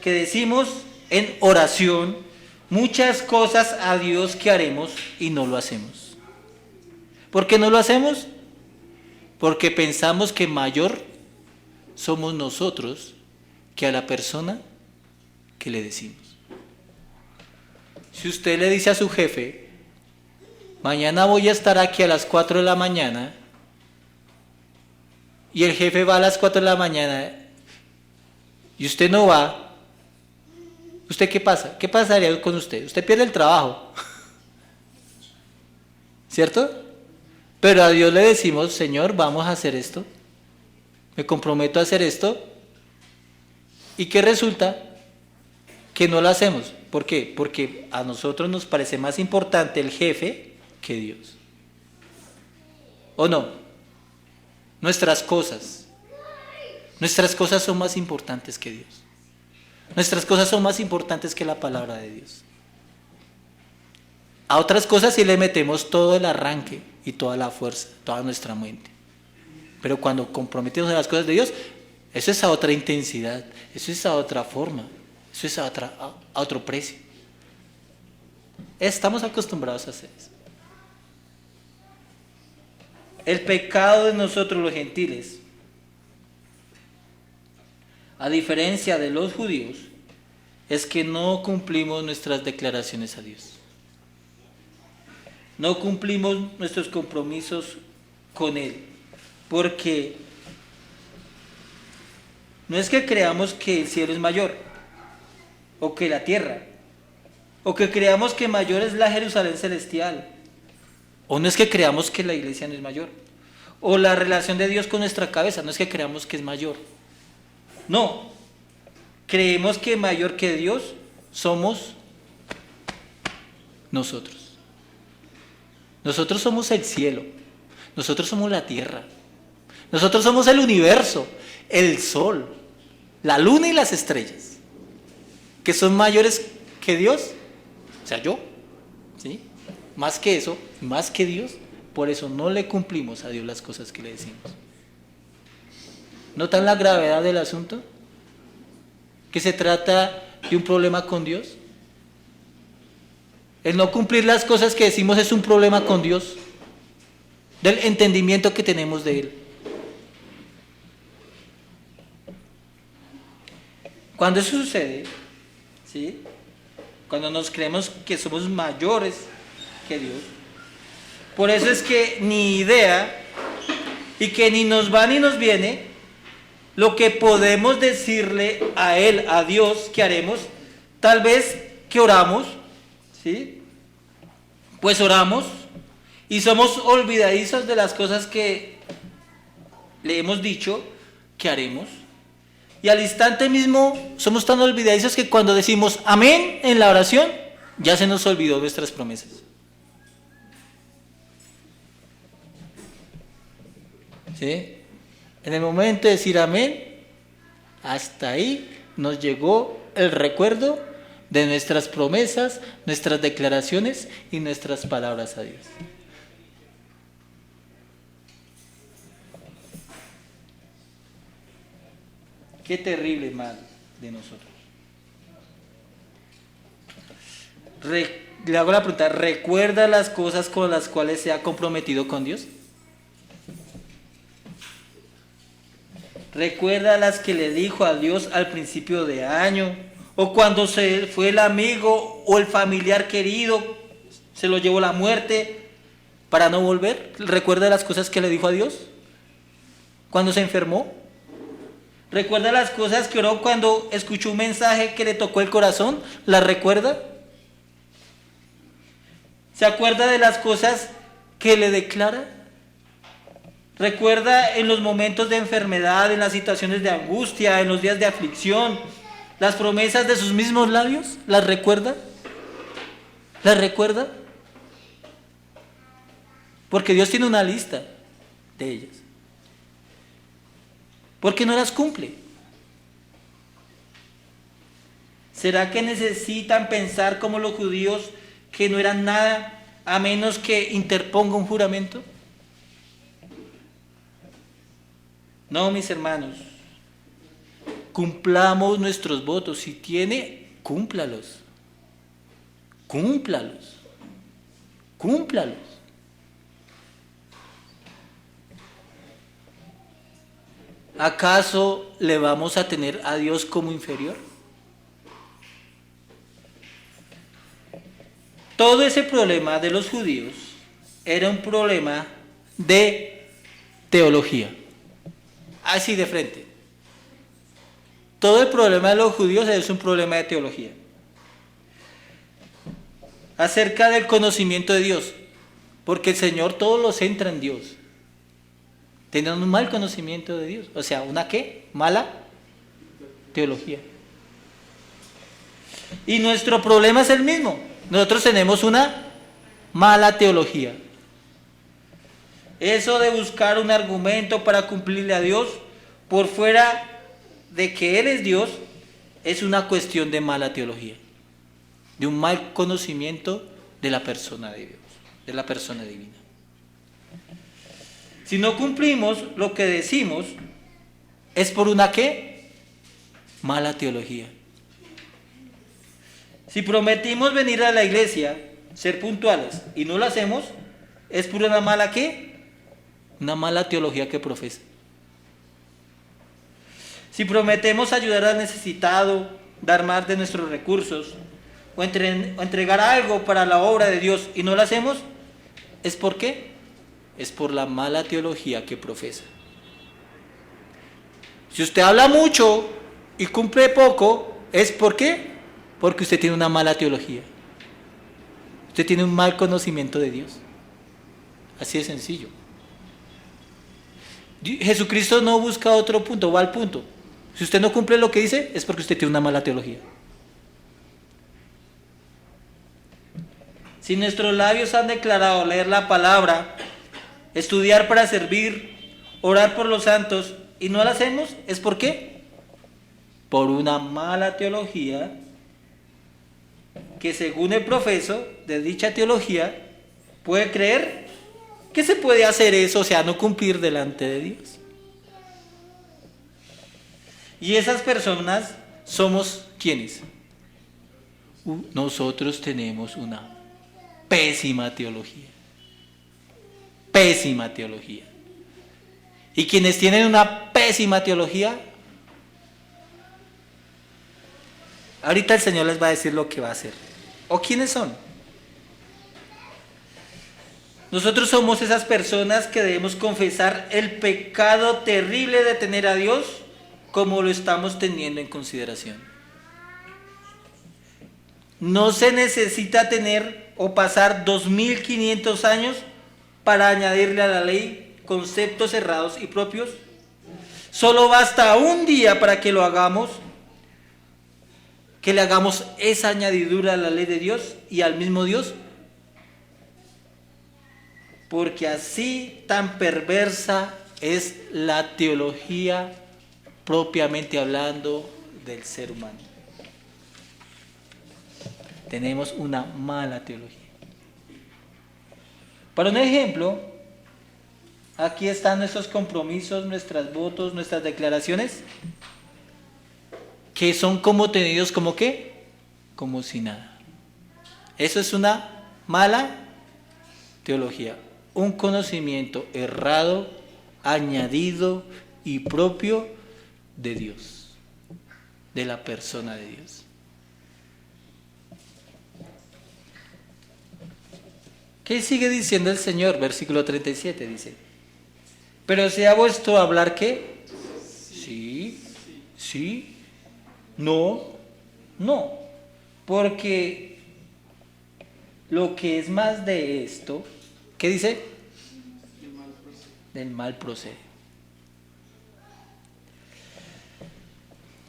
Speaker 1: que decimos en oración muchas cosas a Dios que haremos y no lo hacemos. ¿Por qué no lo hacemos? Porque pensamos que mayor somos nosotros que a la persona que le decimos. Si usted le dice a su jefe, mañana voy a estar aquí a las 4 de la mañana, y el jefe va a las 4 de la mañana y usted no va, ¿usted qué pasa? ¿Qué pasaría con usted? Usted pierde el trabajo. ¿Cierto? Pero a Dios le decimos, Señor, vamos a hacer esto. Me comprometo a hacer esto. ¿Y qué resulta? Que no lo hacemos. ¿Por qué? Porque a nosotros nos parece más importante el jefe que Dios. ¿O no? Nuestras cosas son más importantes que Dios. Nuestras cosas son más importantes que la palabra de Dios. A otras cosas sí le metemos todo el arranque y toda la fuerza, toda nuestra mente. Pero cuando comprometemos en las cosas de Dios, eso es a otra intensidad, eso es a otra forma, eso es a otro precio. Estamos acostumbrados a hacer eso. El pecado de nosotros los gentiles, a diferencia de los judíos, es que no cumplimos nuestras declaraciones a Dios. No cumplimos nuestros compromisos con Él. Porque no es que creamos que el cielo es mayor, o que la tierra, o que creamos que mayor es la Jerusalén celestial, o no es que creamos que la iglesia no es mayor, o la relación de Dios con nuestra cabeza, no es que creamos que es mayor. No, creemos que mayor que Dios somos nosotros. Nosotros somos el cielo, nosotros somos la tierra, nosotros somos el universo, el sol, la luna y las estrellas, que son mayores que Dios, o sea, yo, ¿sí? Más que eso, más que Dios, por eso no le cumplimos a Dios las cosas que le decimos. ¿Notan la gravedad del asunto? ¿Que se trata de un problema con Dios? El no cumplir las cosas que decimos es un problema con Dios, del entendimiento que tenemos de Él. Cuando eso sucede, ¿sí? Cuando nos creemos que somos mayores que Dios, por eso es que ni idea y que ni nos va ni nos viene lo que podemos decirle a Él, a Dios, que haremos. Tal vez que oramos, ¿sí? Pues oramos y somos olvidadizos de las cosas que le hemos dicho que haremos. Y al instante mismo somos tan olvidadizos que cuando decimos amén en la oración, ya se nos olvidó nuestras promesas. ¿Sí? En el momento de decir amén, hasta ahí nos llegó el recuerdo de nuestras promesas, nuestras declaraciones y nuestras palabras a Dios. Qué terrible mal de nosotros. Le hago la pregunta, ¿recuerda las cosas con las cuales se ha comprometido con Dios? ¿Recuerda las que le dijo a Dios al principio de año? ¿O cuando se fue el amigo o el familiar querido, se lo llevó la muerte para no volver? ¿Recuerda las cosas que le dijo a Dios cuando se enfermó? ¿Recuerda las cosas que oró cuando escuchó un mensaje que le tocó el corazón? ¿Las recuerda? ¿Se acuerda de las cosas que le declara? ¿Recuerda en los momentos de enfermedad, en las situaciones de angustia, en los días de aflicción, las promesas de sus mismos labios? ¿Las recuerda? ¿Las recuerda? Porque Dios tiene una lista de ellas. ¿Por qué no las cumple? ¿Será que necesitan pensar como los judíos que no eran nada a menos que interponga un juramento? No, mis hermanos. Cumplamos nuestros votos. Si tiene, cúmplalos. Cúmplalos. Cúmplalos. ¿Acaso le vamos a tener a Dios como inferior? Todo ese problema de los judíos era un problema de teología. Así de frente. Todo el problema de los judíos es un problema de teología. Acerca del conocimiento de Dios. Porque el Señor todo lo centra en Dios. Teniendo un mal conocimiento de Dios. O sea, ¿una qué? Mala teología. Y nuestro problema es el mismo. Nosotros tenemos una mala teología. Eso de buscar un argumento para cumplirle a Dios, por fuera de que Él es Dios, es una cuestión de mala teología, de un mal conocimiento de la persona de Dios, de la persona divina. Si no cumplimos lo que decimos, es por una ¿qué? Mala teología. Si prometimos venir a la iglesia, ser puntuales, y no lo hacemos, es por una mala ¿qué? Una mala teología que profesa. Si prometemos ayudar al necesitado, dar más de nuestros recursos, o entregar algo para la obra de Dios y no lo hacemos, ¿es por qué? Es por la mala teología que profesa. Si usted habla mucho y cumple poco, ¿es por qué? Porque usted tiene una mala teología. Usted tiene un mal conocimiento de Dios. Así de sencillo. Jesucristo no busca otro punto, va al punto. Si usted no cumple lo que dice, es porque usted tiene una mala teología. Si nuestros labios han declarado leer la palabra, estudiar para servir, orar por los santos, y no lo hacemos, ¿es por qué? Por una mala teología, que según el profeso de dicha teología, puede creer que se puede hacer eso, o sea, no cumplir delante de Dios. Y esas personas somos ¿quiénes? Nosotros tenemos una pésima teología. Pésima teología. Y quienes tienen una pésima teología, ahorita el Señor les va a decir lo que va a hacer. ¿O quiénes son? Nosotros somos esas personas que debemos confesar el pecado terrible de tener a Dios como lo estamos teniendo en consideración. No se necesita tener o pasar 2500 años para añadirle a la ley conceptos errados y propios. Solo basta un día para que lo hagamos, que le hagamos esa añadidura a la ley de Dios y al mismo Dios, porque así tan perversa es la teología propiamente hablando del ser humano. Tenemos una mala teología. Para un ejemplo, aquí están nuestros compromisos, nuestros votos, nuestras declaraciones, que son como tenidos como ¿qué? Como si nada. Eso es una mala teología, un conocimiento errado, añadido y propio de Dios, de la persona de Dios. ¿Qué sigue diciendo el Señor? Versículo 37 dice: pero sea vuestro hablar ¿qué? Sí, sí, no, no, porque lo que es más de esto, ¿qué dice? Del mal procede.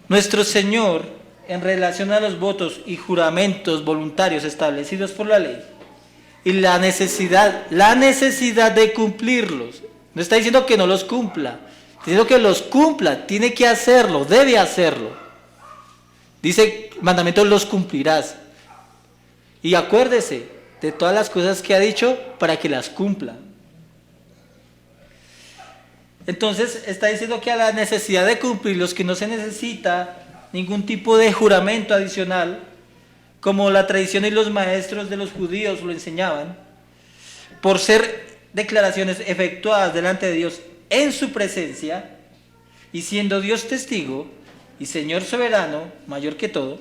Speaker 1: Nuestro Señor, en relación a los votos y juramentos voluntarios establecidos por la ley, y la necesidad de cumplirlos, no está diciendo que no los cumpla, está diciendo que los cumpla, tiene que hacerlo, debe hacerlo. Dice, mandamientos los cumplirás. Y acuérdese de todas las cosas que ha dicho para que las cumpla. Entonces está diciendo que a la necesidad de cumplirlos, que no se necesita ningún tipo de juramento adicional, como la tradición y los maestros de los judíos lo enseñaban, por ser declaraciones efectuadas delante de Dios en su presencia, y siendo Dios testigo y Señor soberano, mayor que todo,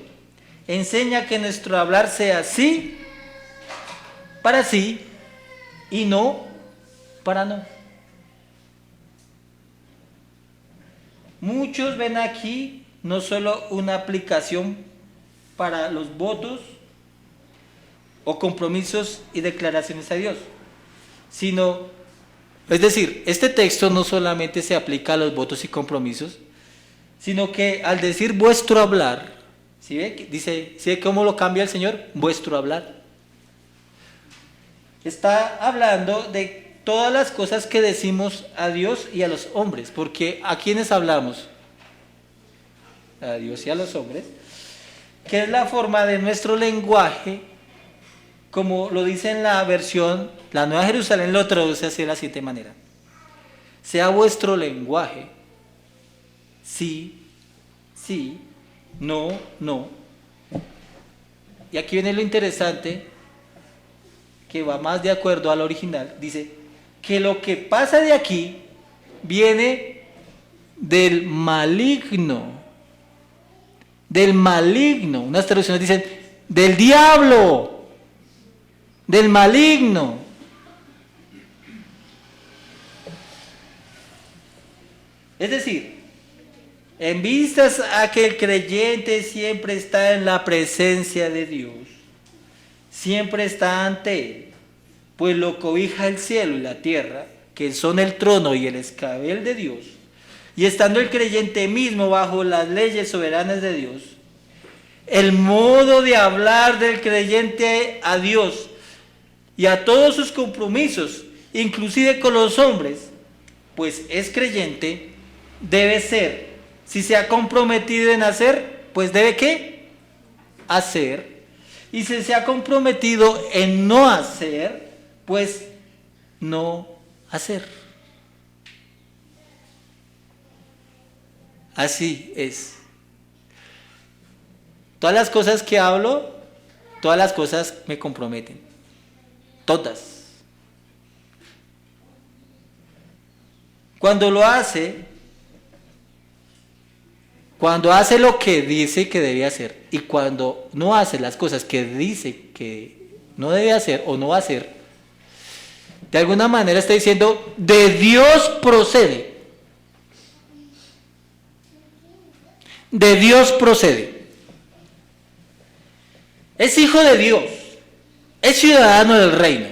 Speaker 1: enseña que nuestro hablar sea sí para sí y no para no. Muchos ven aquí no solo una aplicación para los votos o compromisos y declaraciones a Dios, sino Es decir, este texto no solamente se aplica a los votos y compromisos, sino que al decir vuestro hablar, ¿sí ve? Dice, ¿sí ve cómo lo cambia el Señor? Vuestro hablar. Está hablando de todas las cosas que decimos a Dios y a los hombres, porque ¿a quiénes hablamos? A Dios y a los hombres, que es la forma de nuestro lenguaje, como lo dice en la versión, la Nueva Jerusalén lo traduce así de la siguiente manera: sea vuestro lenguaje, sí, sí, no, no. Y aquí viene lo interesante, que va más de acuerdo al original. Dice que lo que pasa de aquí viene del maligno. Del maligno. Unas traducciones dicen del diablo, del maligno. Es decir, en vistas a que el creyente siempre está en la presencia de Dios, siempre está ante Él, pues lo cobija el cielo y la tierra, que son el trono y el escabel de Dios, y estando el creyente mismo bajo las leyes soberanas de Dios, el modo de hablar del creyente a Dios y a todos sus compromisos, inclusive con los hombres, pues es creyente, debe ser, si se ha comprometido en hacer, pues debe ¿qué? Hacer. Y si se ha comprometido en no hacer, pues no hacer. Así es. Todas las cosas que hablo, todas las cosas me comprometen. Todas. Cuando hace lo que dice que debe hacer, y cuando no hace las cosas que dice que no debe hacer o no va a hacer, de alguna manera está diciendo, de Dios procede. De Dios procede. Es hijo de Dios. Es ciudadano del reino.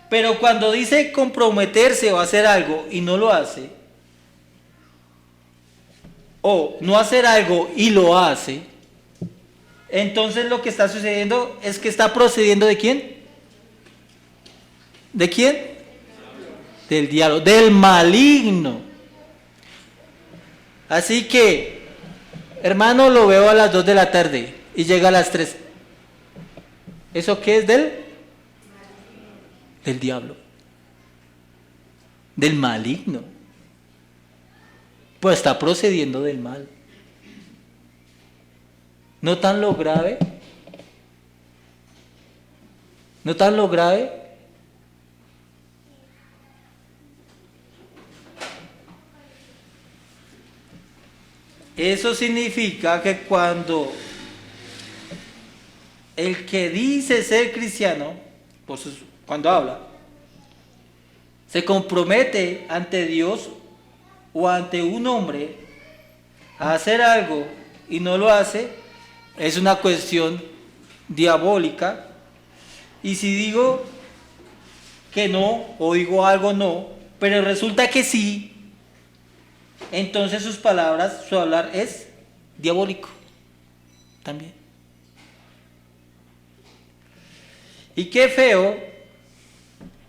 Speaker 1: Pero cuando dice comprometerse o hacer algo y no lo hace, o no hacer algo y lo hace, entonces lo que está sucediendo es que está procediendo ¿de quién? ¿De quién? Del diablo, del maligno. Así que, hermano, lo veo a las 2 de la tarde y llega a las 3. ¿Eso qué es del diablo? Del maligno. Pues está procediendo del mal. ¿No tan lo grave? ¿No tan lo grave? Eso significa que cuando el que dice ser cristiano, cuando habla, se compromete ante Dios o ante un hombre a hacer algo y no lo hace, es una cuestión diabólica. Y si digo que no, o digo algo no, pero resulta que sí, entonces sus palabras, su hablar es diabólico también. Y qué feo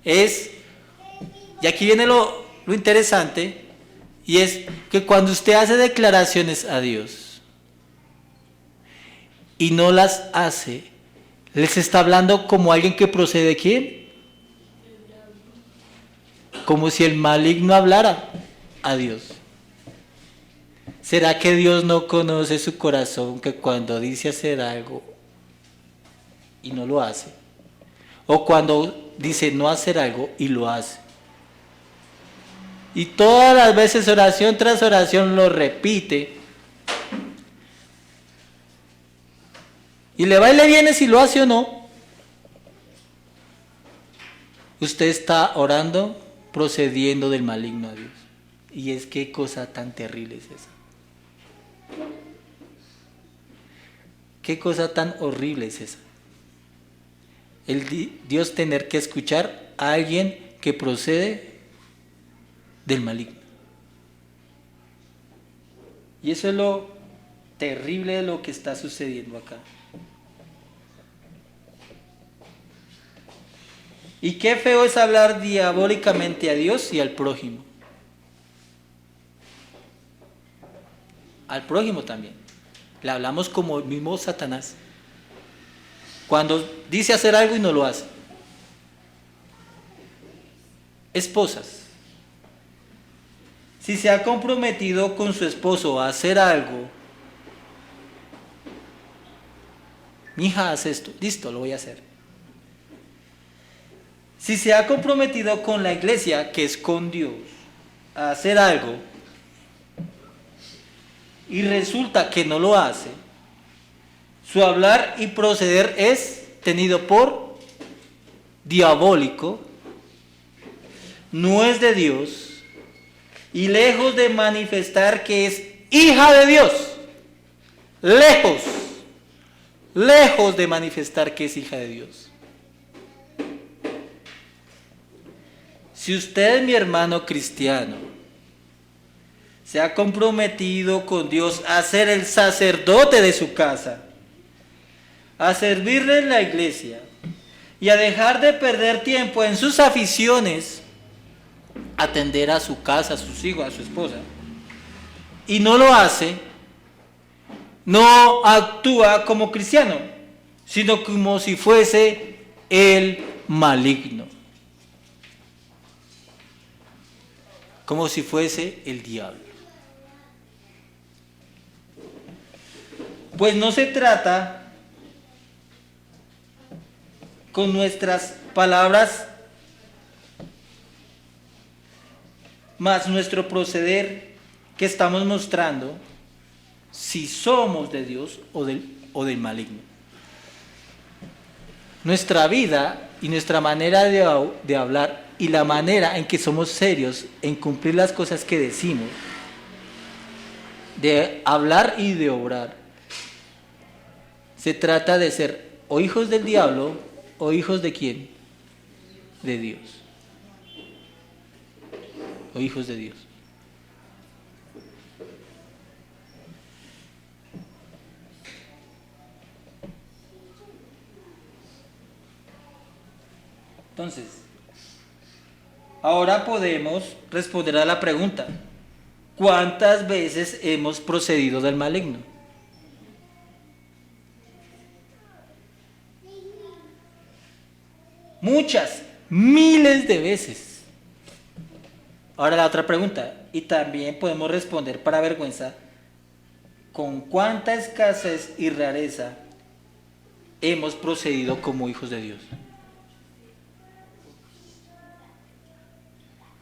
Speaker 1: es, y aquí viene lo interesante, y es que cuando usted hace declaraciones a Dios y no las hace, les está hablando como alguien que procede ¿de quién? Como si el maligno hablara a Dios. ¿Será que Dios no conoce su corazón, que cuando dice hacer algo y no lo hace? O cuando dice no hacer algo y lo hace. Y todas las veces, oración tras oración, lo repite. Y le va y le viene si lo hace o no. Usted está orando, procediendo del maligno a Dios. Y es qué cosa tan terrible es esa. Qué cosa tan horrible es esa. Dios tener que escuchar a alguien que procede del maligno. Y eso es lo terrible de lo que está sucediendo acá. Y qué feo es hablar diabólicamente a Dios y al prójimo. Al prójimo también. Le hablamos como el mismo Satanás. Cuando dice hacer algo y no lo hace. Esposas. Si se ha comprometido con su esposo a hacer algo, mi hija hace esto, listo, lo voy a hacer. Si se ha comprometido con la iglesia, que es con Dios, a hacer algo, y resulta que no lo hace, su hablar y proceder es tenido por diabólico, no es de Dios, y lejos de manifestar que es hija de Dios, lejos de manifestar que es hija de Dios. Si usted, mi hermano cristiano, se ha comprometido con Dios a ser el sacerdote de su casa, a servirle en la iglesia y a dejar de perder tiempo en sus aficiones, atender a su casa, a sus hijos, a su esposa, y no lo hace, no actúa como cristiano, sino como si fuese el maligno, como si fuese el diablo. Pues no se trata con nuestras palabras más nuestro proceder que estamos mostrando si somos de Dios o del maligno. Nuestra vida y nuestra manera de hablar y la manera en que somos serios en cumplir las cosas que decimos, de hablar y de obrar, se trata de ser o hijos del diablo o hijos de quién, de Dios, o hijos de Dios. Entonces, ahora podemos responder a la pregunta: ¿cuántas veces hemos procedido del maligno? Muchas, miles de veces. Ahora la otra pregunta, y también podemos responder para vergüenza: ¿con cuánta escasez y rareza hemos procedido como hijos de Dios?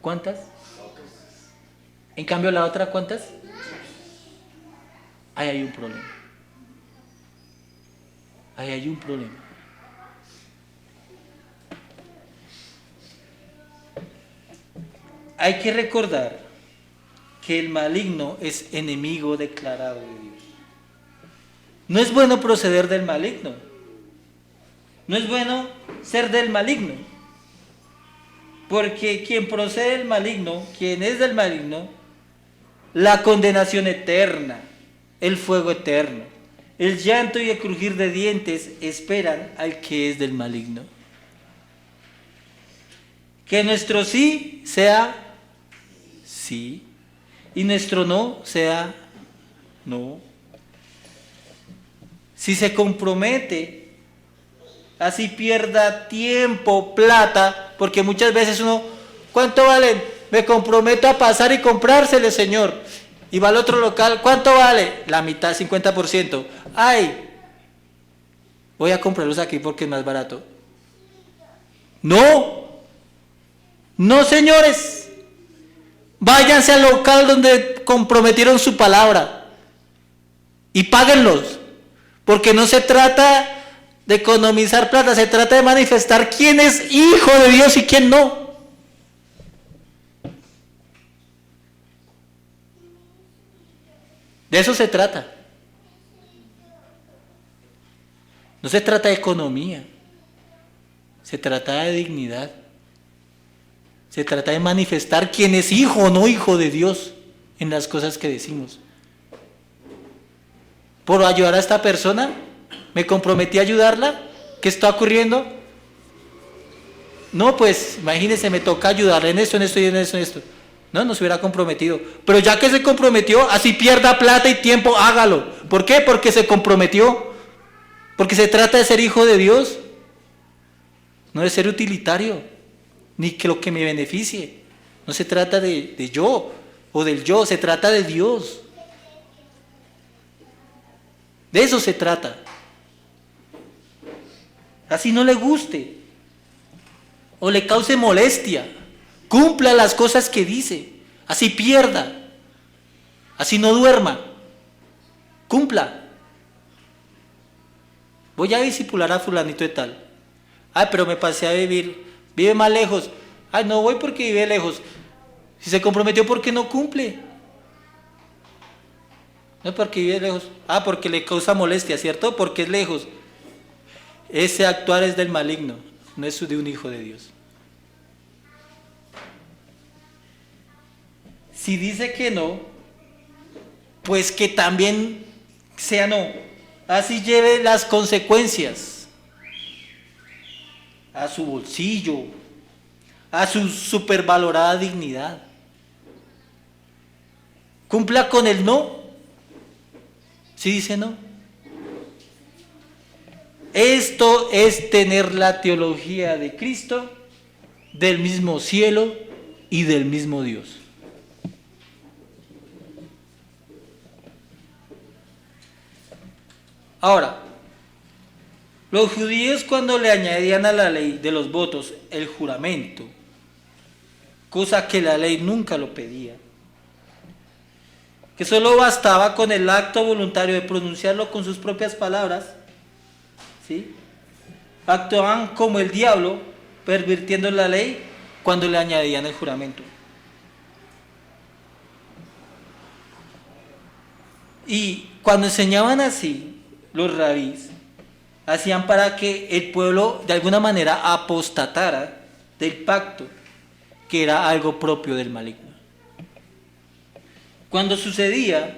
Speaker 1: ¿Cuántas? En cambio la otra, ¿cuántas? Ahí hay un problema. Ahí hay un problema. Hay que recordar que el maligno es enemigo declarado de Dios. No es bueno proceder del maligno. No es bueno ser del maligno. Porque quien procede del maligno, quien es del maligno, la condenación eterna, el fuego eterno, el llanto y el crujir de dientes esperan al que es del maligno. Que nuestro sí sea sí y nuestro no sea no. Si se compromete, así pierda tiempo, plata, porque muchas veces uno, ¿cuánto vale? Me comprometo a pasar y comprársele, Señor. Y va al otro local, ¿cuánto vale? La mitad, 50%. Ay, voy a comprarlos aquí porque es más barato. No, no, señores. Váyanse al local donde comprometieron su palabra y páguenlos, porque no se trata de economizar plata, se trata de manifestar quién es hijo de Dios y quién no. De eso se trata. No se trata de economía, se trata de dignidad. Se trata de manifestar quién es hijo o no hijo de Dios en las cosas que decimos. Por ayudar a esta persona, me comprometí a ayudarla. ¿Qué está ocurriendo? No, pues imagínese, me toca ayudarle en esto, en esto y en esto, en esto. No se hubiera comprometido. Pero ya que se comprometió, así pierda plata y tiempo, hágalo. ¿Por qué? Porque se comprometió. Porque se trata de ser hijo de Dios. No de ser utilitario, ni que lo que me beneficie. No se trata de yo o del yo, se trata de Dios. De eso se trata. Así no le guste o le cause molestia, cumpla las cosas que dice, así pierda, así no duerma, cumpla. Voy a discipular a fulanito de tal. Ay, pero me pasé a vive más lejos. Ay, no voy porque vive lejos. Si se comprometió, ¿por qué no cumple? No es porque vive lejos. Ah, porque le causa molestia, ¿cierto? Porque es lejos. Ese actuar es del maligno, no es de un hijo de Dios. Si dice que no, pues que también sea no. Así lleve las consecuencias a su bolsillo, a su supervalorada dignidad. Cumpla con el no. Si dice no. Esto es tener la teología de Cristo, del mismo cielo y del mismo Dios. Ahora, los judíos cuando le añadían a la ley de los votos el juramento, cosa que la ley nunca lo pedía, que solo bastaba con el acto voluntario de pronunciarlo con sus propias palabras, ¿sí? Actuaban como el diablo, pervirtiendo la ley cuando le añadían el juramento. Y cuando enseñaban así, los rabís hacían para que el pueblo de alguna manera apostatara del pacto, que era algo propio del maligno. Cuando sucedía,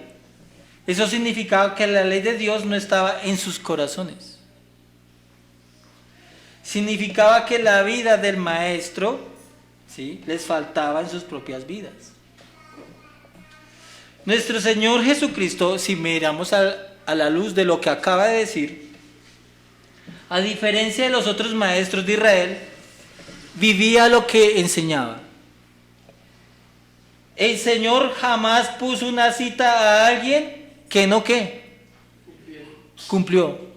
Speaker 1: eso significaba que la ley de Dios no estaba en sus corazones. Significaba que la vida del maestro, ¿sí?, les faltaba en sus propias vidas. Nuestro Señor Jesucristo, si miramos a la luz de lo que acaba de decir, a diferencia de los otros maestros de Israel, vivía lo que enseñaba. El Señor jamás puso una cita a alguien que no cumplió.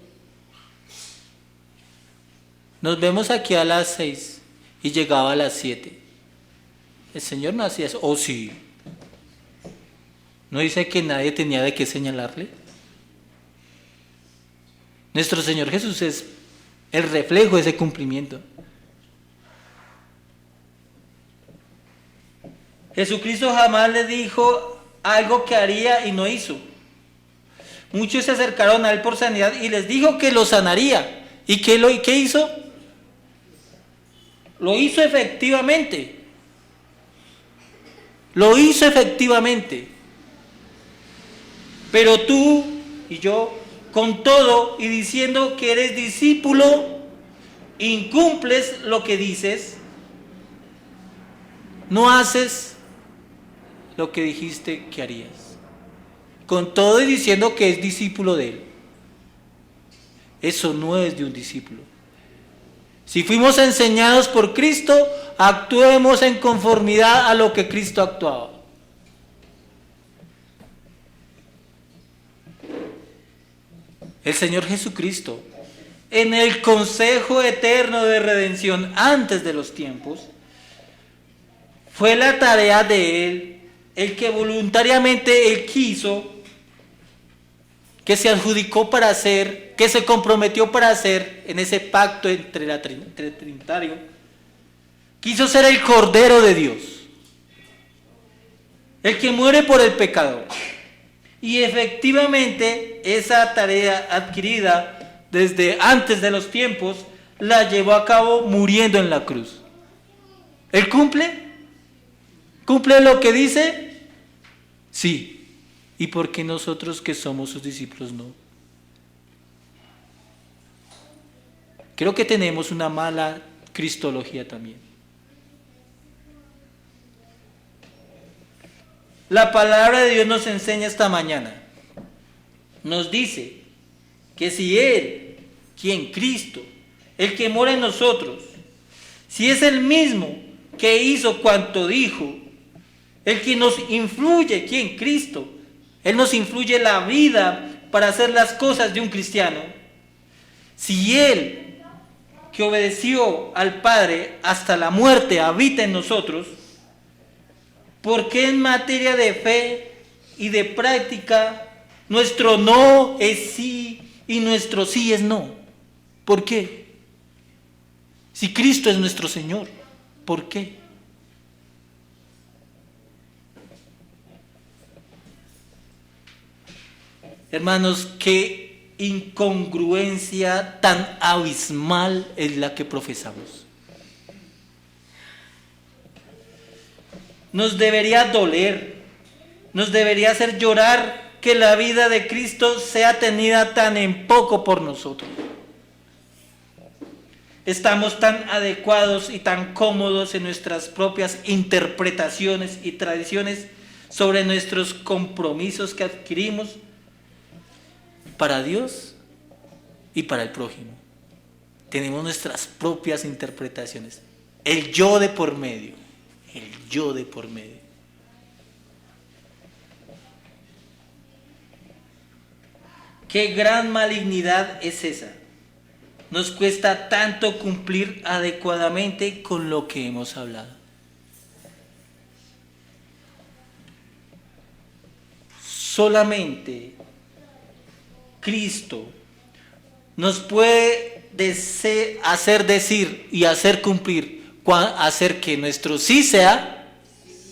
Speaker 1: Nos vemos aquí a las 6 y llegaba a las 7. El Señor no hacía eso. ¿O sí? ¿No dice que nadie tenía de qué señalarle? Nuestro Señor Jesús es el reflejo de ese cumplimiento. Jesucristo jamás le dijo algo que haría y no hizo. Muchos se acercaron a él por sanidad y les dijo que lo sanaría. ¿Y qué hizo? Lo hizo efectivamente. Lo hizo efectivamente. Pero tú y yo, con todo y diciendo que eres discípulo, incumples lo que dices, no haces lo que dijiste que harías. Con todo y diciendo que es discípulo de él. Eso no es de un discípulo. Si fuimos enseñados por Cristo, actuemos en conformidad a lo que Cristo actuaba. El Señor Jesucristo, en el consejo eterno de redención antes de los tiempos, fue la tarea de Él, el que voluntariamente Él quiso, que se adjudicó para hacer, que se comprometió para hacer en ese pacto entre Trinitario, quiso ser el Cordero de Dios, el que muere por el pecador. Y efectivamente esa tarea adquirida desde antes de los tiempos la llevó a cabo muriendo en la cruz. ¿Él cumple? ¿Cumple lo que dice? Sí. ¿Y por qué nosotros que somos sus discípulos no? Creo que tenemos una mala cristología también. La palabra de Dios nos enseña esta mañana. Nos dice que si Él, quien Cristo, el que mora en nosotros, si es el mismo que hizo cuanto dijo, el que nos influye, quien Cristo, Él nos influye la vida para hacer las cosas de un cristiano. Si Él, que obedeció al Padre hasta la muerte, habita en nosotros, ¿por qué en materia de fe y de práctica nuestro no es sí y nuestro sí es no? ¿Por qué? Si Cristo es nuestro Señor, ¿por qué? Hermanos, qué incongruencia tan abismal es la que profesamos. Nos debería doler, nos debería hacer llorar que la vida de Cristo sea tenida tan en poco por nosotros. Estamos tan adecuados y tan cómodos en nuestras propias interpretaciones y tradiciones sobre nuestros compromisos que adquirimos para Dios y para el prójimo. Tenemos nuestras propias interpretaciones. El yo de por medio. El yo de por medio. Qué gran malignidad es esa. Nos cuesta tanto cumplir adecuadamente con lo que hemos hablado. Solamente Cristo nos puede hacer decir y hacer cumplir, hacer que nuestro sí sea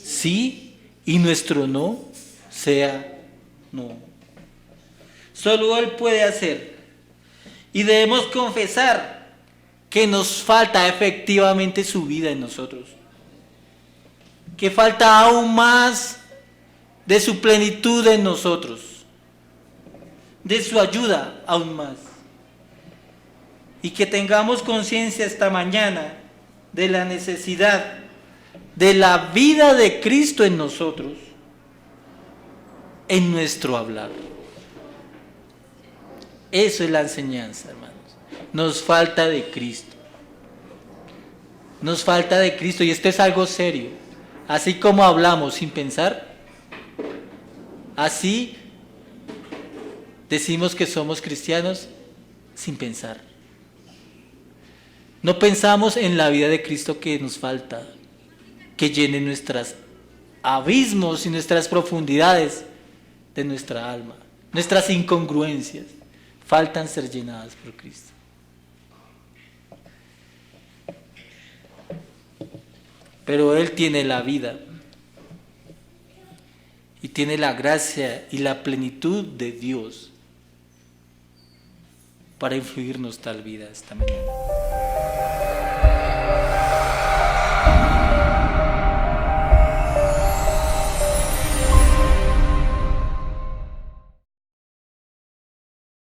Speaker 1: sí y nuestro no sea no. Solo Él puede hacer. Y debemos confesar que nos falta efectivamente su vida en nosotros. Que falta aún más de su plenitud en nosotros. De su ayuda aún más. Y que tengamos conciencia esta mañana de la necesidad de la vida de Cristo en nosotros, en nuestro hablar. Eso es la enseñanza, hermanos. Nos falta de Cristo. Nos falta de Cristo y esto es algo serio. Así como hablamos sin pensar, así decimos que somos cristianos sin pensar. No pensamos en la vida de Cristo que nos falta, que llene nuestros abismos y nuestras profundidades de nuestra alma, nuestras incongruencias. Faltan ser llenadas por Cristo. Pero Él tiene la vida y tiene la gracia y la plenitud de Dios para influirnos tal vida esta mañana.